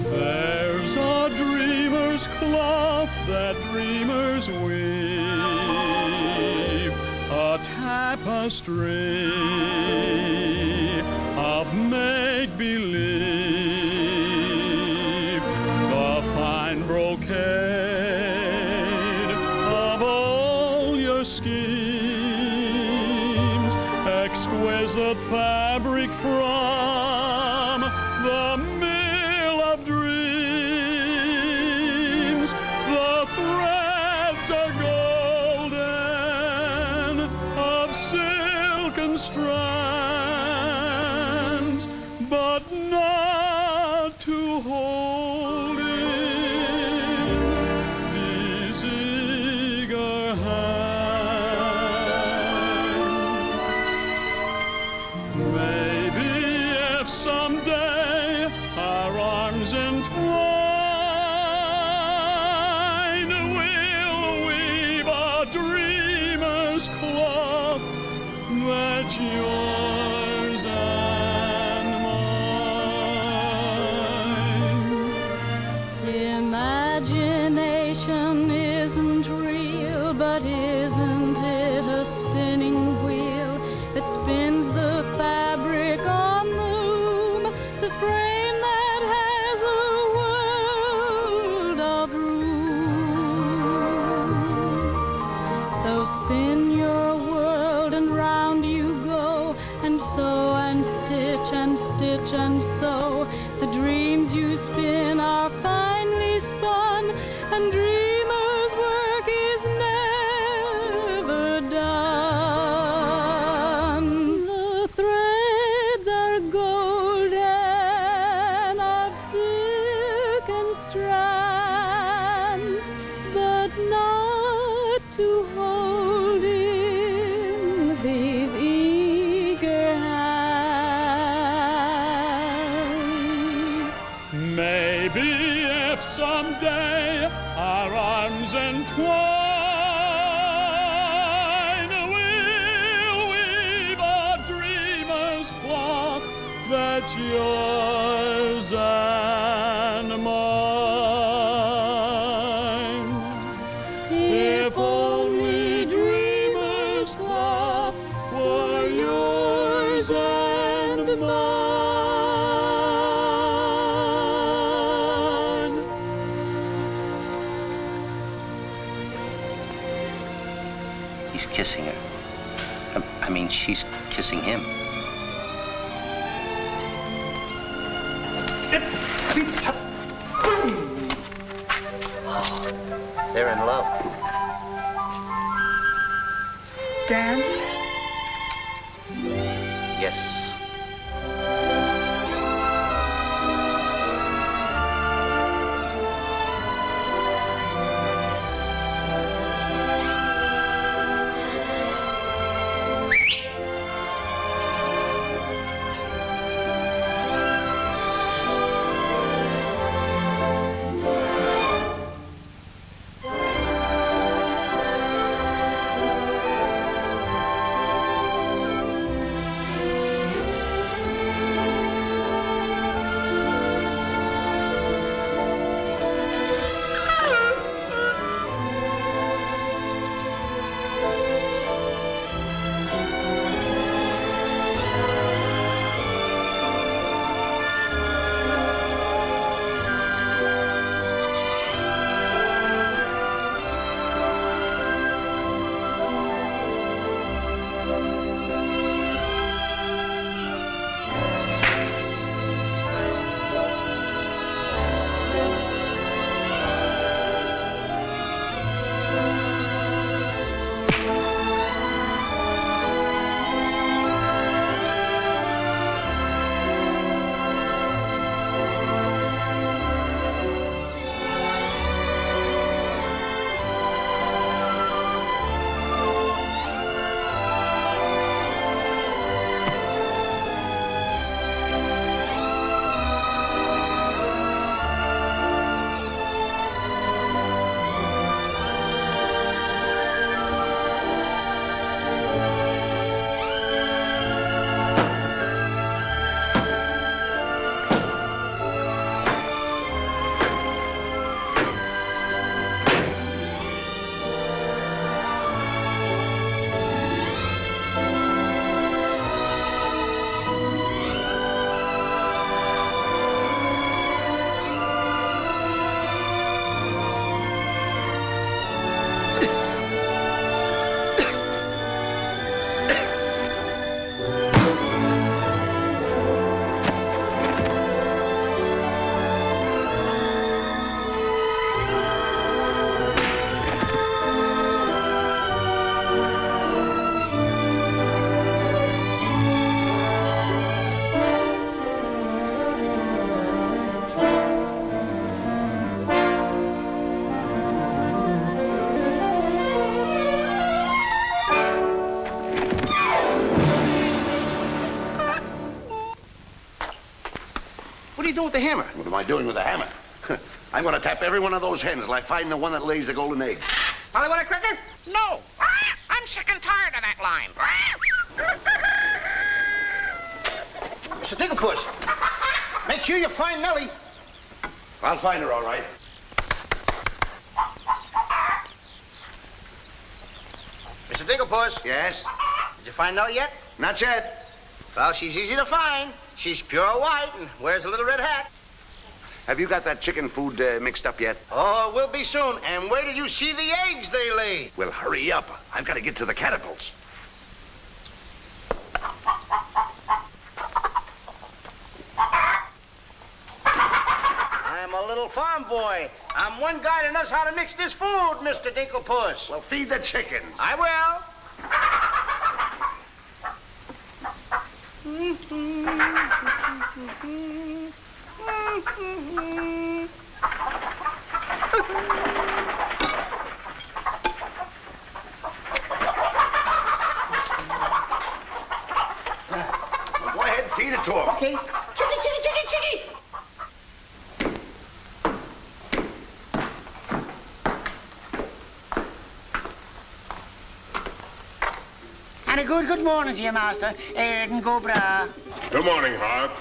There's a dreamer's cloth that dreamers weave, a tapestry of make-believe, the fine brocade of all your schemes, exquisite fabric from the mill of dreams. The threads are golden, of silken strands, but not to hold in these eager hands. Maybe if someday our arms entwine, we'll weave a dreamer's cloth that's yours and mine. Imagination isn't real, but isn't it a spinning wheel that spins the fabric on the loom, the frame that has a world of room? So spin your world and round you go, and sew and stitch and stitch and sew you spin are finely spun, and dreamers' work is never done. The threads are golden of silk and strands, but not to hold in these eager hands. Maybe if someday our arms entwine, we'll weave a dreamer's cloth that's yours and mine. If only dreamer's cloth were yours and mine. He's kissing her. I mean, she's kissing him. Oh, they're in love. Dance? Yes. What are you doing with the hammer? What am I doing with the hammer? I'm going to tap every one of those hens till I find the one that lays the golden egg. Polly, want a cracker? No. I'm sick and tired of that line. Mr. Digglepuss, make sure you find Nellie. I'll find her, all right. Mr. Digglepuss. Yes? Did you find Nellie yet? Not yet. Well, she's easy to find. She's pure white and wears a little red hat. Have you got that chicken food mixed up yet? Oh, we'll be soon. And wait till you see the eggs they lay. Well, hurry up. I've got to get to the catapults. little farm boy. I'm one guy that knows how to mix this food, Mr. Dinklepuss. Well, feed the chickens. I will. Go ahead and feed it to them. Okay. Chickie, chickie, chickie, chickie! And a good morning to you, Master. And go bra. Good morning, Hart.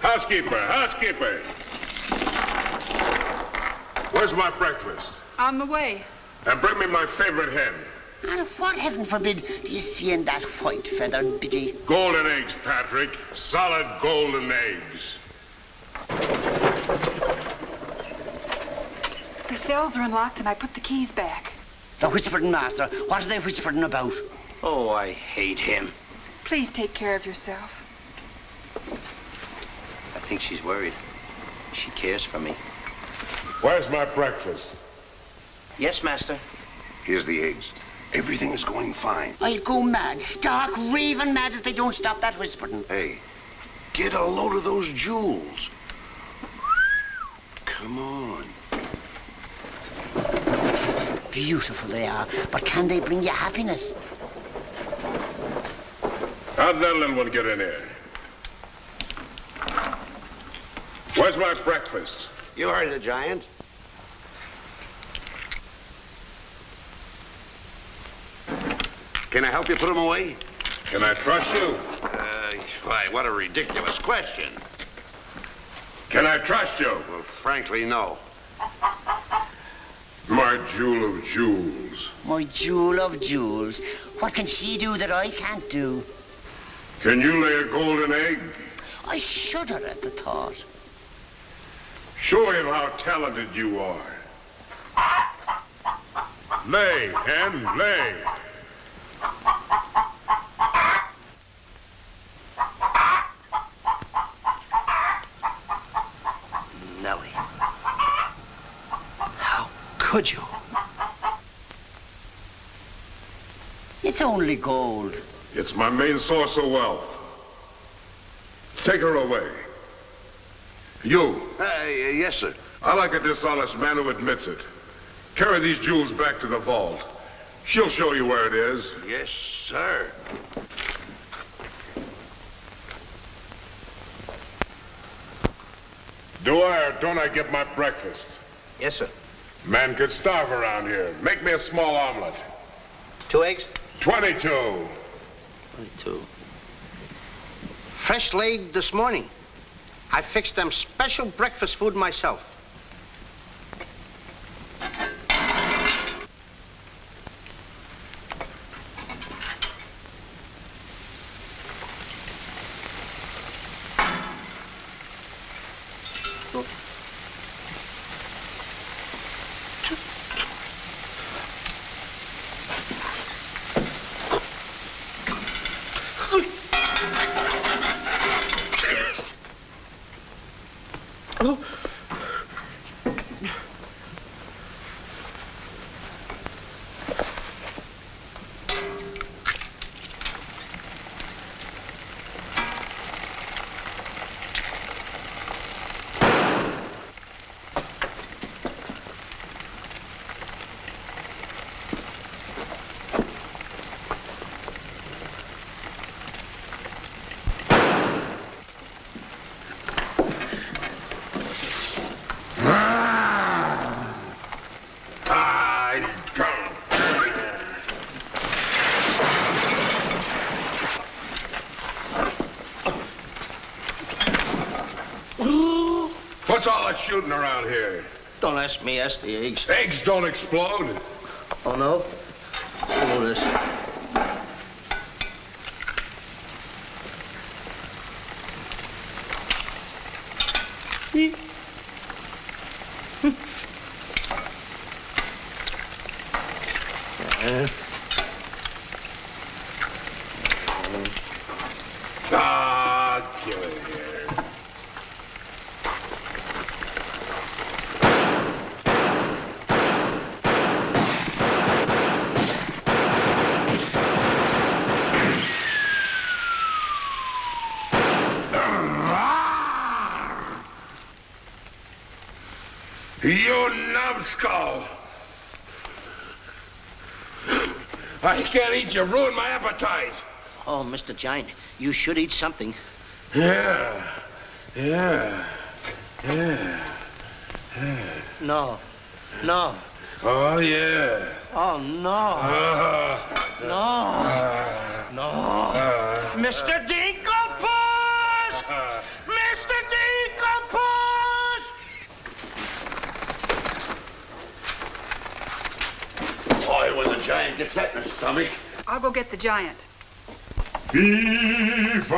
Housekeeper, housekeeper. Where's my breakfast? On the way. And bring me my favorite hen. And what, heaven forbid, do you see in that white-feathered biddy? Golden eggs, Patrick. Solid golden eggs. The cells are unlocked and I put the keys back. The whispering, Master. What are they whispering about? Oh, I hate him. Please take care of yourself. I think she's worried. She cares for me. Where's my breakfast? Yes, Master. Here's the eggs. Everything is going fine. I'll go mad, stark, raving mad if they don't stop that whispering. Hey, get a load of those jewels. Come on. Beautiful they are, but can they bring you happiness? How'd that little one get in here? Where's my breakfast? You heard the giant. Can I help you put them away? Can I trust you? Why, what a ridiculous question. Can I trust you? Well, frankly, no. My jewel of jewels. My jewel of jewels. What can she do that I can't do? Can you lay a golden egg? I shudder at the thought. Show him how talented you are. Lay, hen, lay. Nellie. How could you? It's only gold. It's my main source of wealth. Take her away. You. Yes, sir. I like a dishonest man who admits it. Carry these jewels back to the vault. She'll show you where it is. Yes, sir. Do I or don't I get my breakfast? Yes, sir. Man could starve around here. Make me a small omelet. 2 eggs? 22. 22. Fresh laid this morning. I fixed them special breakfast food myself. What's all that shooting around here? Don't ask me, ask the eggs. Eggs don't explode. Oh, no? Oh, this. Give it here. You numbskull! I can't eat you. Ruined my appetite. Oh, Mr. Giant, you should eat something. Yeah. No. No. Oh, yeah. Oh, no. No. Mr. Dinklepuss! Mr. Dinklepuss! Boy, when the giant gets that in his stomach. I'll go get the giant. Fee-fi-fo-fum,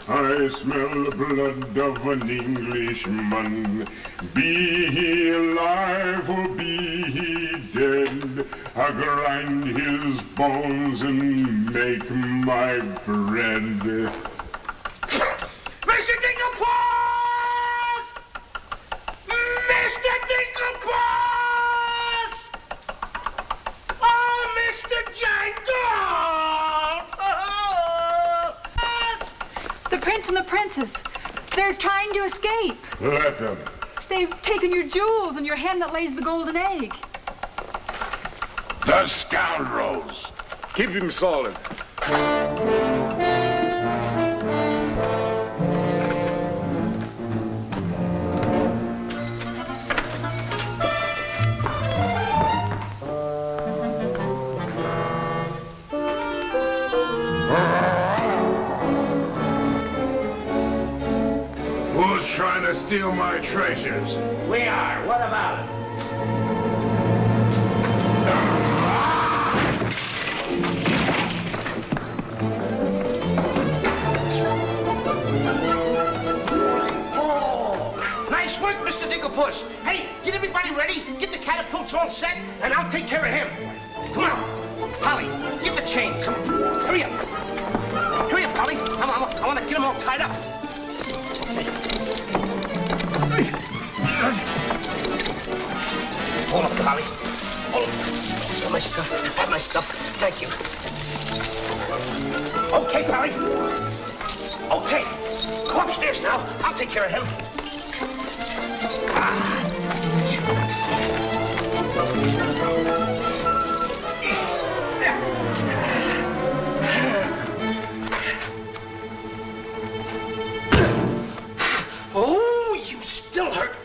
I smell the blood of an Englishman. Be he alive or be he dead, I grind his bones and make my bread. Mr. Dinklepuss! Mr. Dinklepuss! Oh, Mr. Giant! The prince and the princess. They're trying to escape. Let them. They've taken your jewels and your hen that lays the golden egg. The scoundrels. Keep him solid. Who's trying to steal my treasures? We are. What about it? Oh, nice work, Mr. Dinklepuss. Hey, get everybody ready. Get the catapults all set, and I'll take care of him. Come on. Polly, get the chains. Come on. Hurry up. Hurry up, Polly. I want to get them all tied up. Hold up, Polly. Hold up. Got my stuff. Got my stuff. Thank you. Okay, Polly. Okay. Go upstairs now. I'll take care of him. Oh, you still hurt.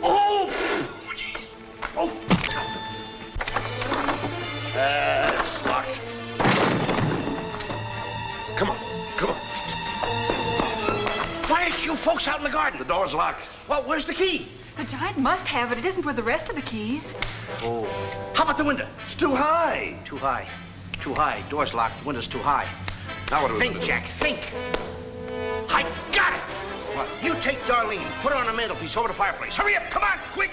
Oh! Oh! It's locked. Come on, come on. Why aren't you folks out in the garden? The door's locked. Well, where's the key? The giant must have it. It isn't with the rest of the keys. Oh, How about the window? It's too high. too high. Too high. Door's locked. Window's too high. Now what do we Think, do? Jack, think. I got it. What? You take Darlene, put her on the mantelpiece over the fireplace. Hurry up, come on, quick.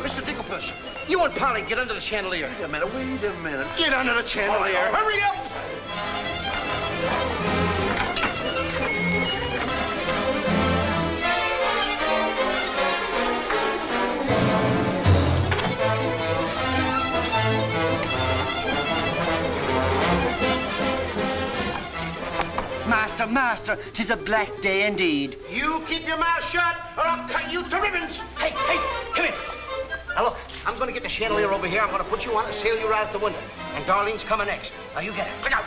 Mr. Dinklepuss, you and Polly get under the chandelier. Wait a minute. Get under the chandelier. All right. Hurry up. Master, 'tis a black day indeed. You keep your mouth shut, or I'll cut you to ribbons. Hey, come here. Now look, I'm gonna get the chandelier over here. I'm gonna put you on and sail you right out the window. And Darlene's coming next. Now you get it. Look out.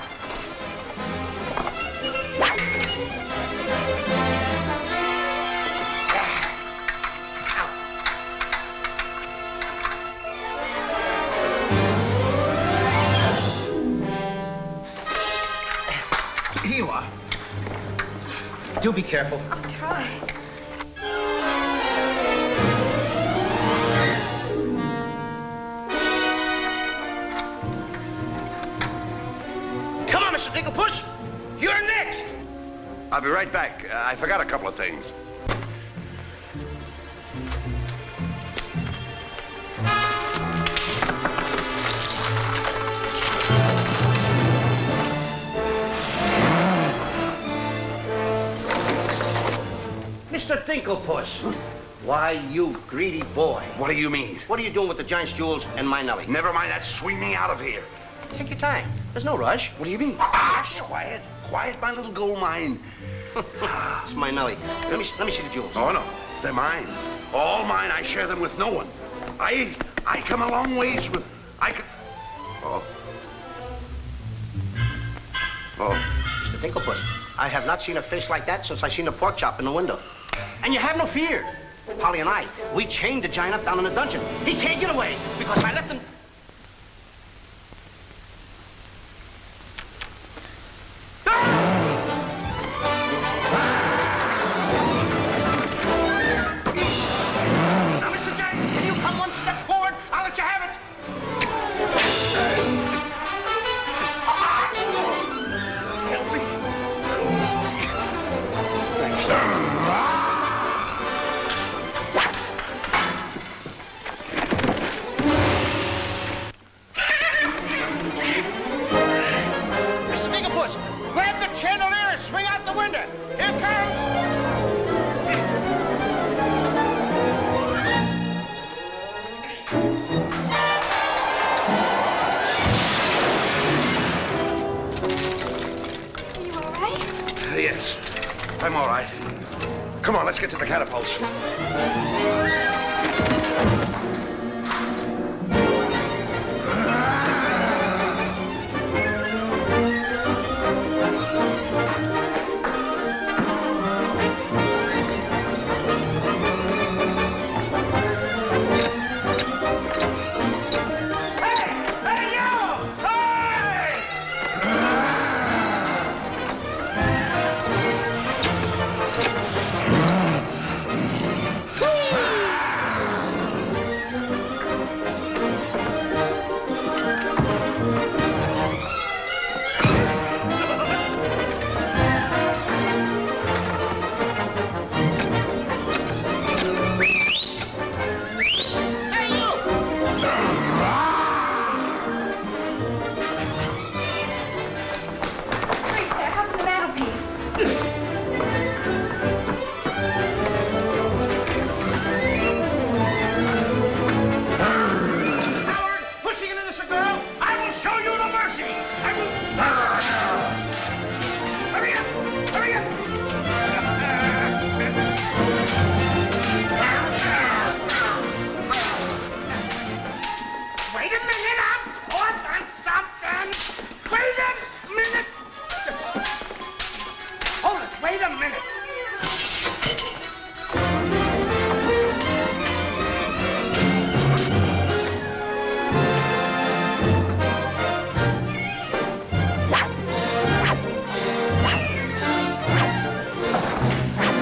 Here you are. Do be careful. I'll try. Come on, Mr. Dinklepuss. You're next. I'll be right back. I forgot a couple of things. Mr. Dinklepuss. Why, you greedy boy. What do you mean? What are you doing with the giant's jewels and my Nellie? Never mind that. Swing me out of here. Take your time. There's no rush. What do you mean? Shh, quiet, my little gold mine. It's my Nellie. Let me see the jewels. Oh, no. They're mine. All mine. I share them with no one. I come a long ways with... Oh. Mr. Dinklepuss, I have not seen a face like that since I seen a pork chop in the window. And you have no fear. Polly and I, we chained the giant up down in the dungeon. He can't get away because I left him... Now, Mr. Giant, can you come one step forward? I'll let you have it. Help me. Thanks, Mr. Dinklepuss, grab the chandelier and swing out the window. Here it comes. Are you all right? Yes, I'm all right. Come on, let's get to the catapults. Wait there, up on the mantelpiece. Howard, pushing an innocent girl, I will show you no mercy. I will... Hurry up! Hurry up! Wait a minute, I'm caught on something. Wait a minute. Hold it, wait a minute.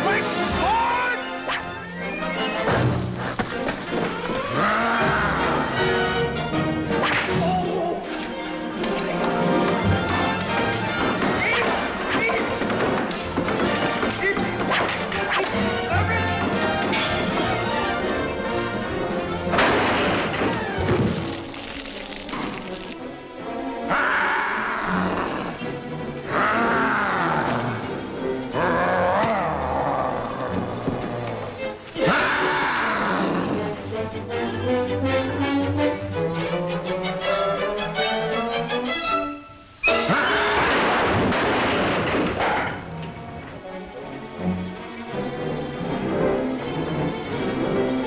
My sword!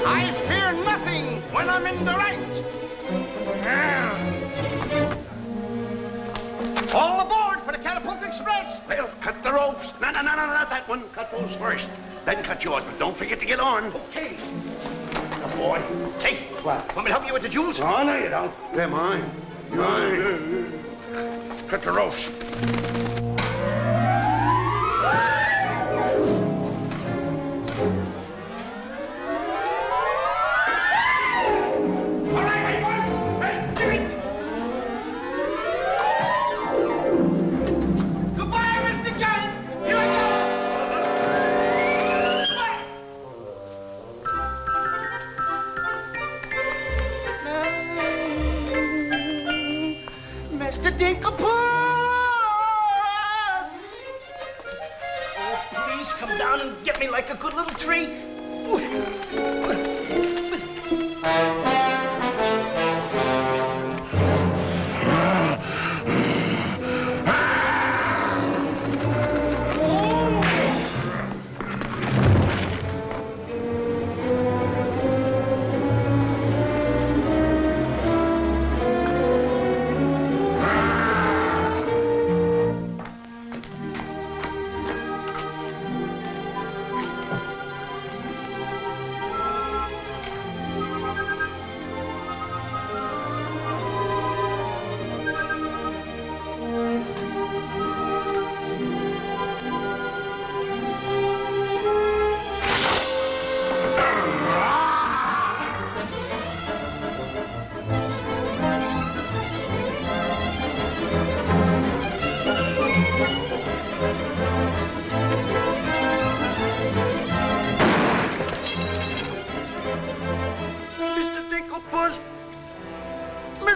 I fear nothing when I'm in the right. All aboard for the Catapult Express. Well, cut the ropes. No, not that one. Cut those first. Then cut yours, but don't forget to get on. Okay. Good boy. Hey, want me to help you with the jewels? Oh, no, you don't. They're mine. Mine. Cut the ropes. All right, everyone. Hey, give it. Goodbye, Mr. Giant. Here I go. Mr. Dinklepuss! Oh, please come down and get me like a good little tree.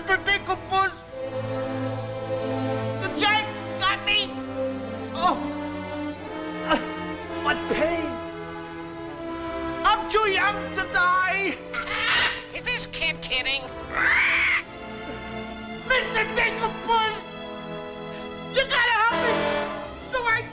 Mr. Dicklepuss! The giant got me! Oh! What pain! I'm too young to die! Is this kid kidding? Mr. Dicklepuss! You gotta help me! So I...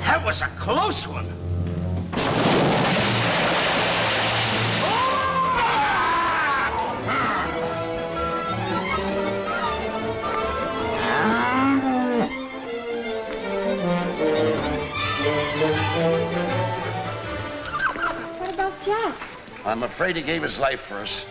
That was a close one. What about Jack? I'm afraid he gave his life for us.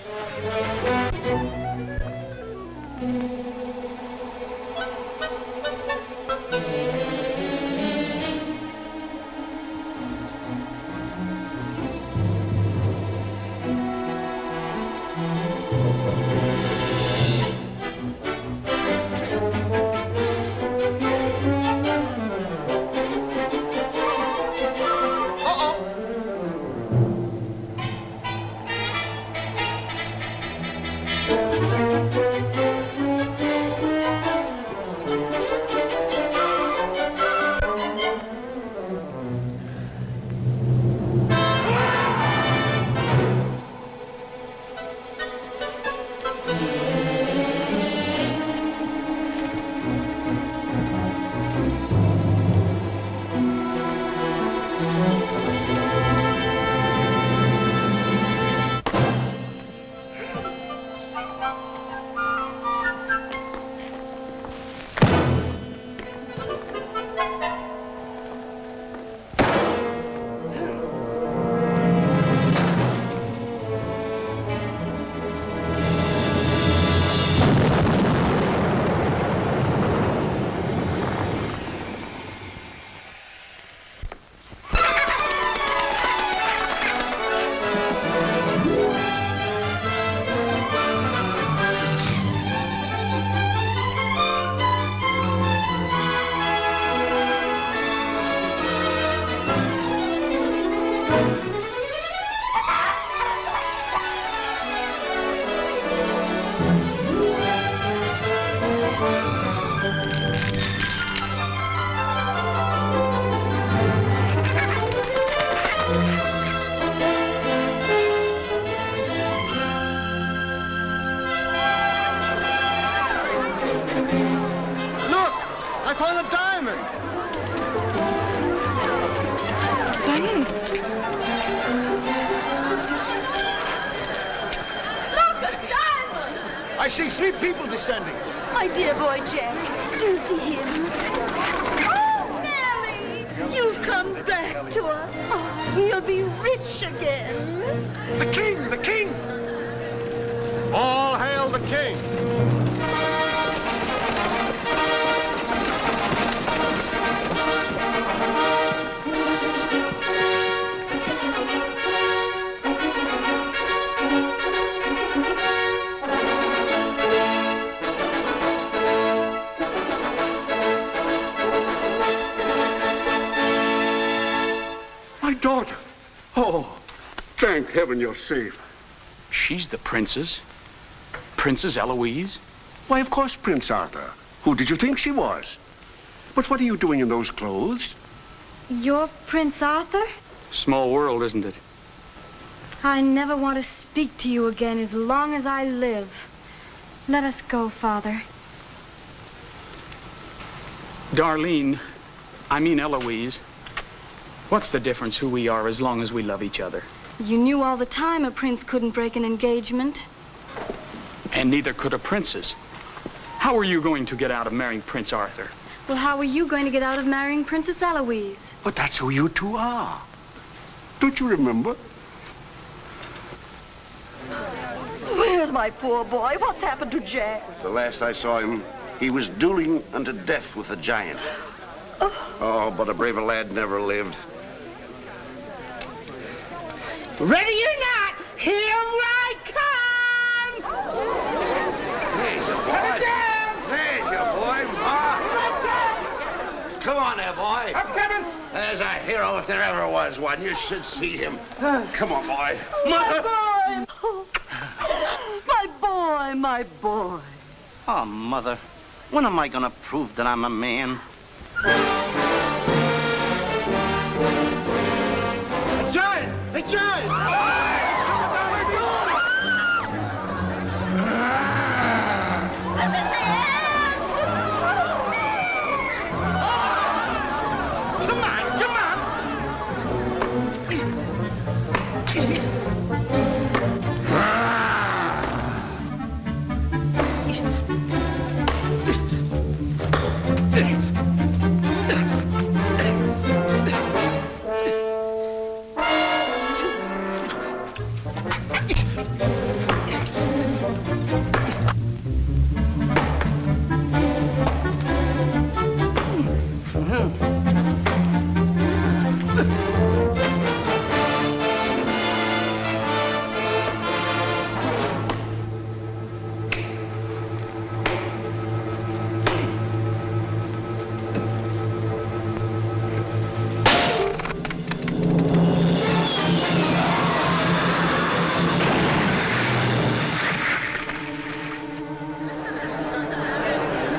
I see 3 people descending. My dear boy Jack, do you see him? Oh, Mary! You've come back to us. Oh, you'll be rich again. The king! The king! All hail the king! My daughter. Oh, thank heaven you're safe. She's the princess. Princess Eloise? Why, of course, Prince Arthur. Who did you think she was? But what are you doing in those clothes? You're Prince Arthur? Small world, isn't it? I never want to speak to you again as long as I live. Let us go, Father. Darlene, I mean Eloise. What's the difference who we are as long as we love each other? You knew all the time a prince couldn't break an engagement. And neither could a princess. How are you going to get out of marrying Prince Arthur? Well, how are you going to get out of marrying Princess Eloise? But that's who you two are. Don't you remember? Where's my poor boy? What's happened to Jack? The last I saw him, he was dueling unto death with the giant. Oh, but a braver lad never lived. Ready or not, here I come! There's your boy, Ma. Come on there, boy. I'm coming. There's a hero if there ever was one. You should see him. Come on, boy. My boy! My boy, my boy. Oh, Mother, when am I gonna prove that I'm a man? A giant! A giant! Come on, come on!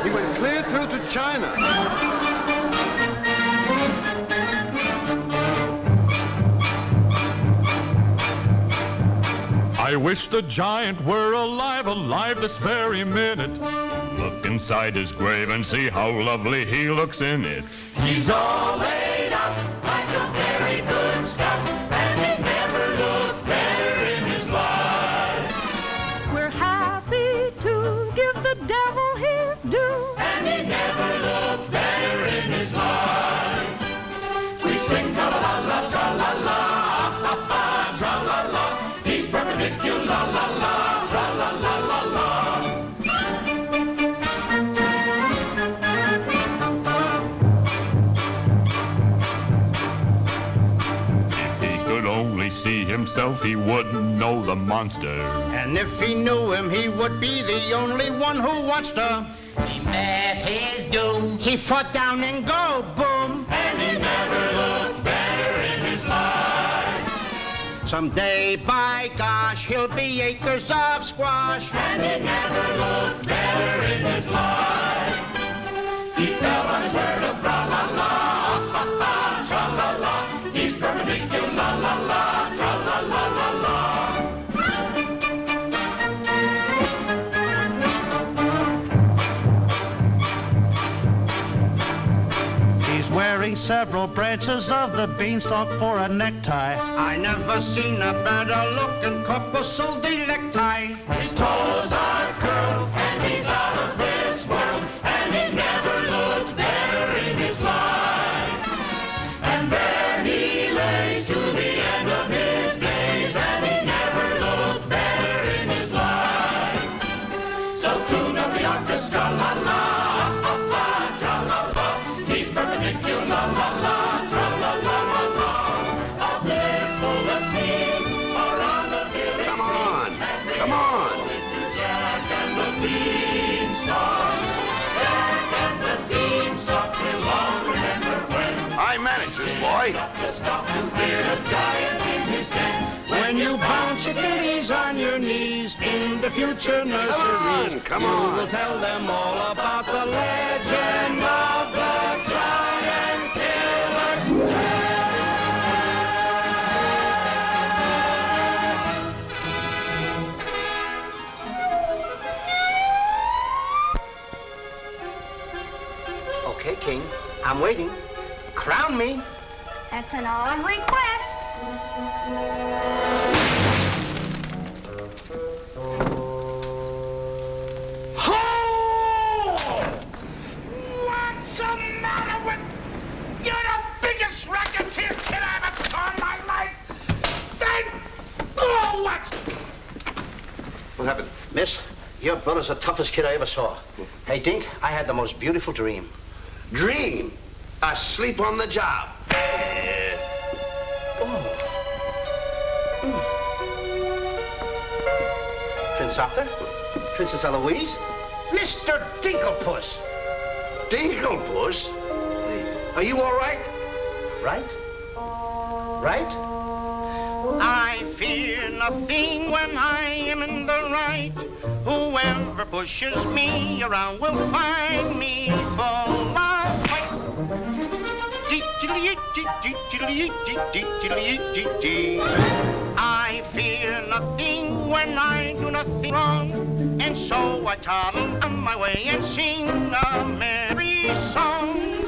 He went clear through to China. I wish the giant were alive, alive this very minute. Look inside his grave and see how lovely he looks in it. He's all laid up like a very good stuff, and he never looked better in his life. We're happy to give the devil his due. And he never looked better in his life. We sing tra-la-la-la, tra-la-la, ah-ha-ha, tra-la-la. He's perpendicular, la-la, tra-la-la-la-la. Only see himself, he wouldn't know the monster. And if he knew him, he would be the only one who watched her. He met his doom. He fought down and go boom. And he never looked better in his life. Someday, by gosh, he'll be acres of squash. And he never looked better in his life. He fell on his word of tra-la-la, ah-ha-ha, tra-la-la. He's perpendicular, la-la, tra-la-la-la-la. He's wearing several branches of the beanstalk for a necktie. I never seen a better looking corpuscle necktie. His toes are curled, and he's out of this world, and he never looked better in his life. And there he lays to the end of his days, and he never looked better in his life. So tune up the orchestra, la-la, ah-ha-ha, tra-la-la. He's perpendicular, la-la, tra-la-la-la-la. A blissful asleep around the village. Come on, come on. Jack and the Beanstalk. Jack and the Beanstalk will all remember when I managed this, boy. stop to hear a giant in his den. When you bounce your kiddies on your knees in the future nurseries, come you on. will tell them all about the legend of the giant killer. Okay, King, I'm waiting. Crown me. That's an odd request. What's the matter with... You're the biggest racketeer kid I ever saw in my life. Oh, what? What happened? Miss, your brother's the toughest kid I ever saw. Hey, Dink, I had the most beautiful dream. Dream? Asleep on the job. Prince Arthur? Princess Eloise? Mr. Dinklepuss! Dinklepuss? Are you all right? Right? Right? I fear nothing when I am in the right. Whoever pushes me around will find me full of fight. I fear nothing when I do nothing wrong, and so I toddle on my way and sing a merry song.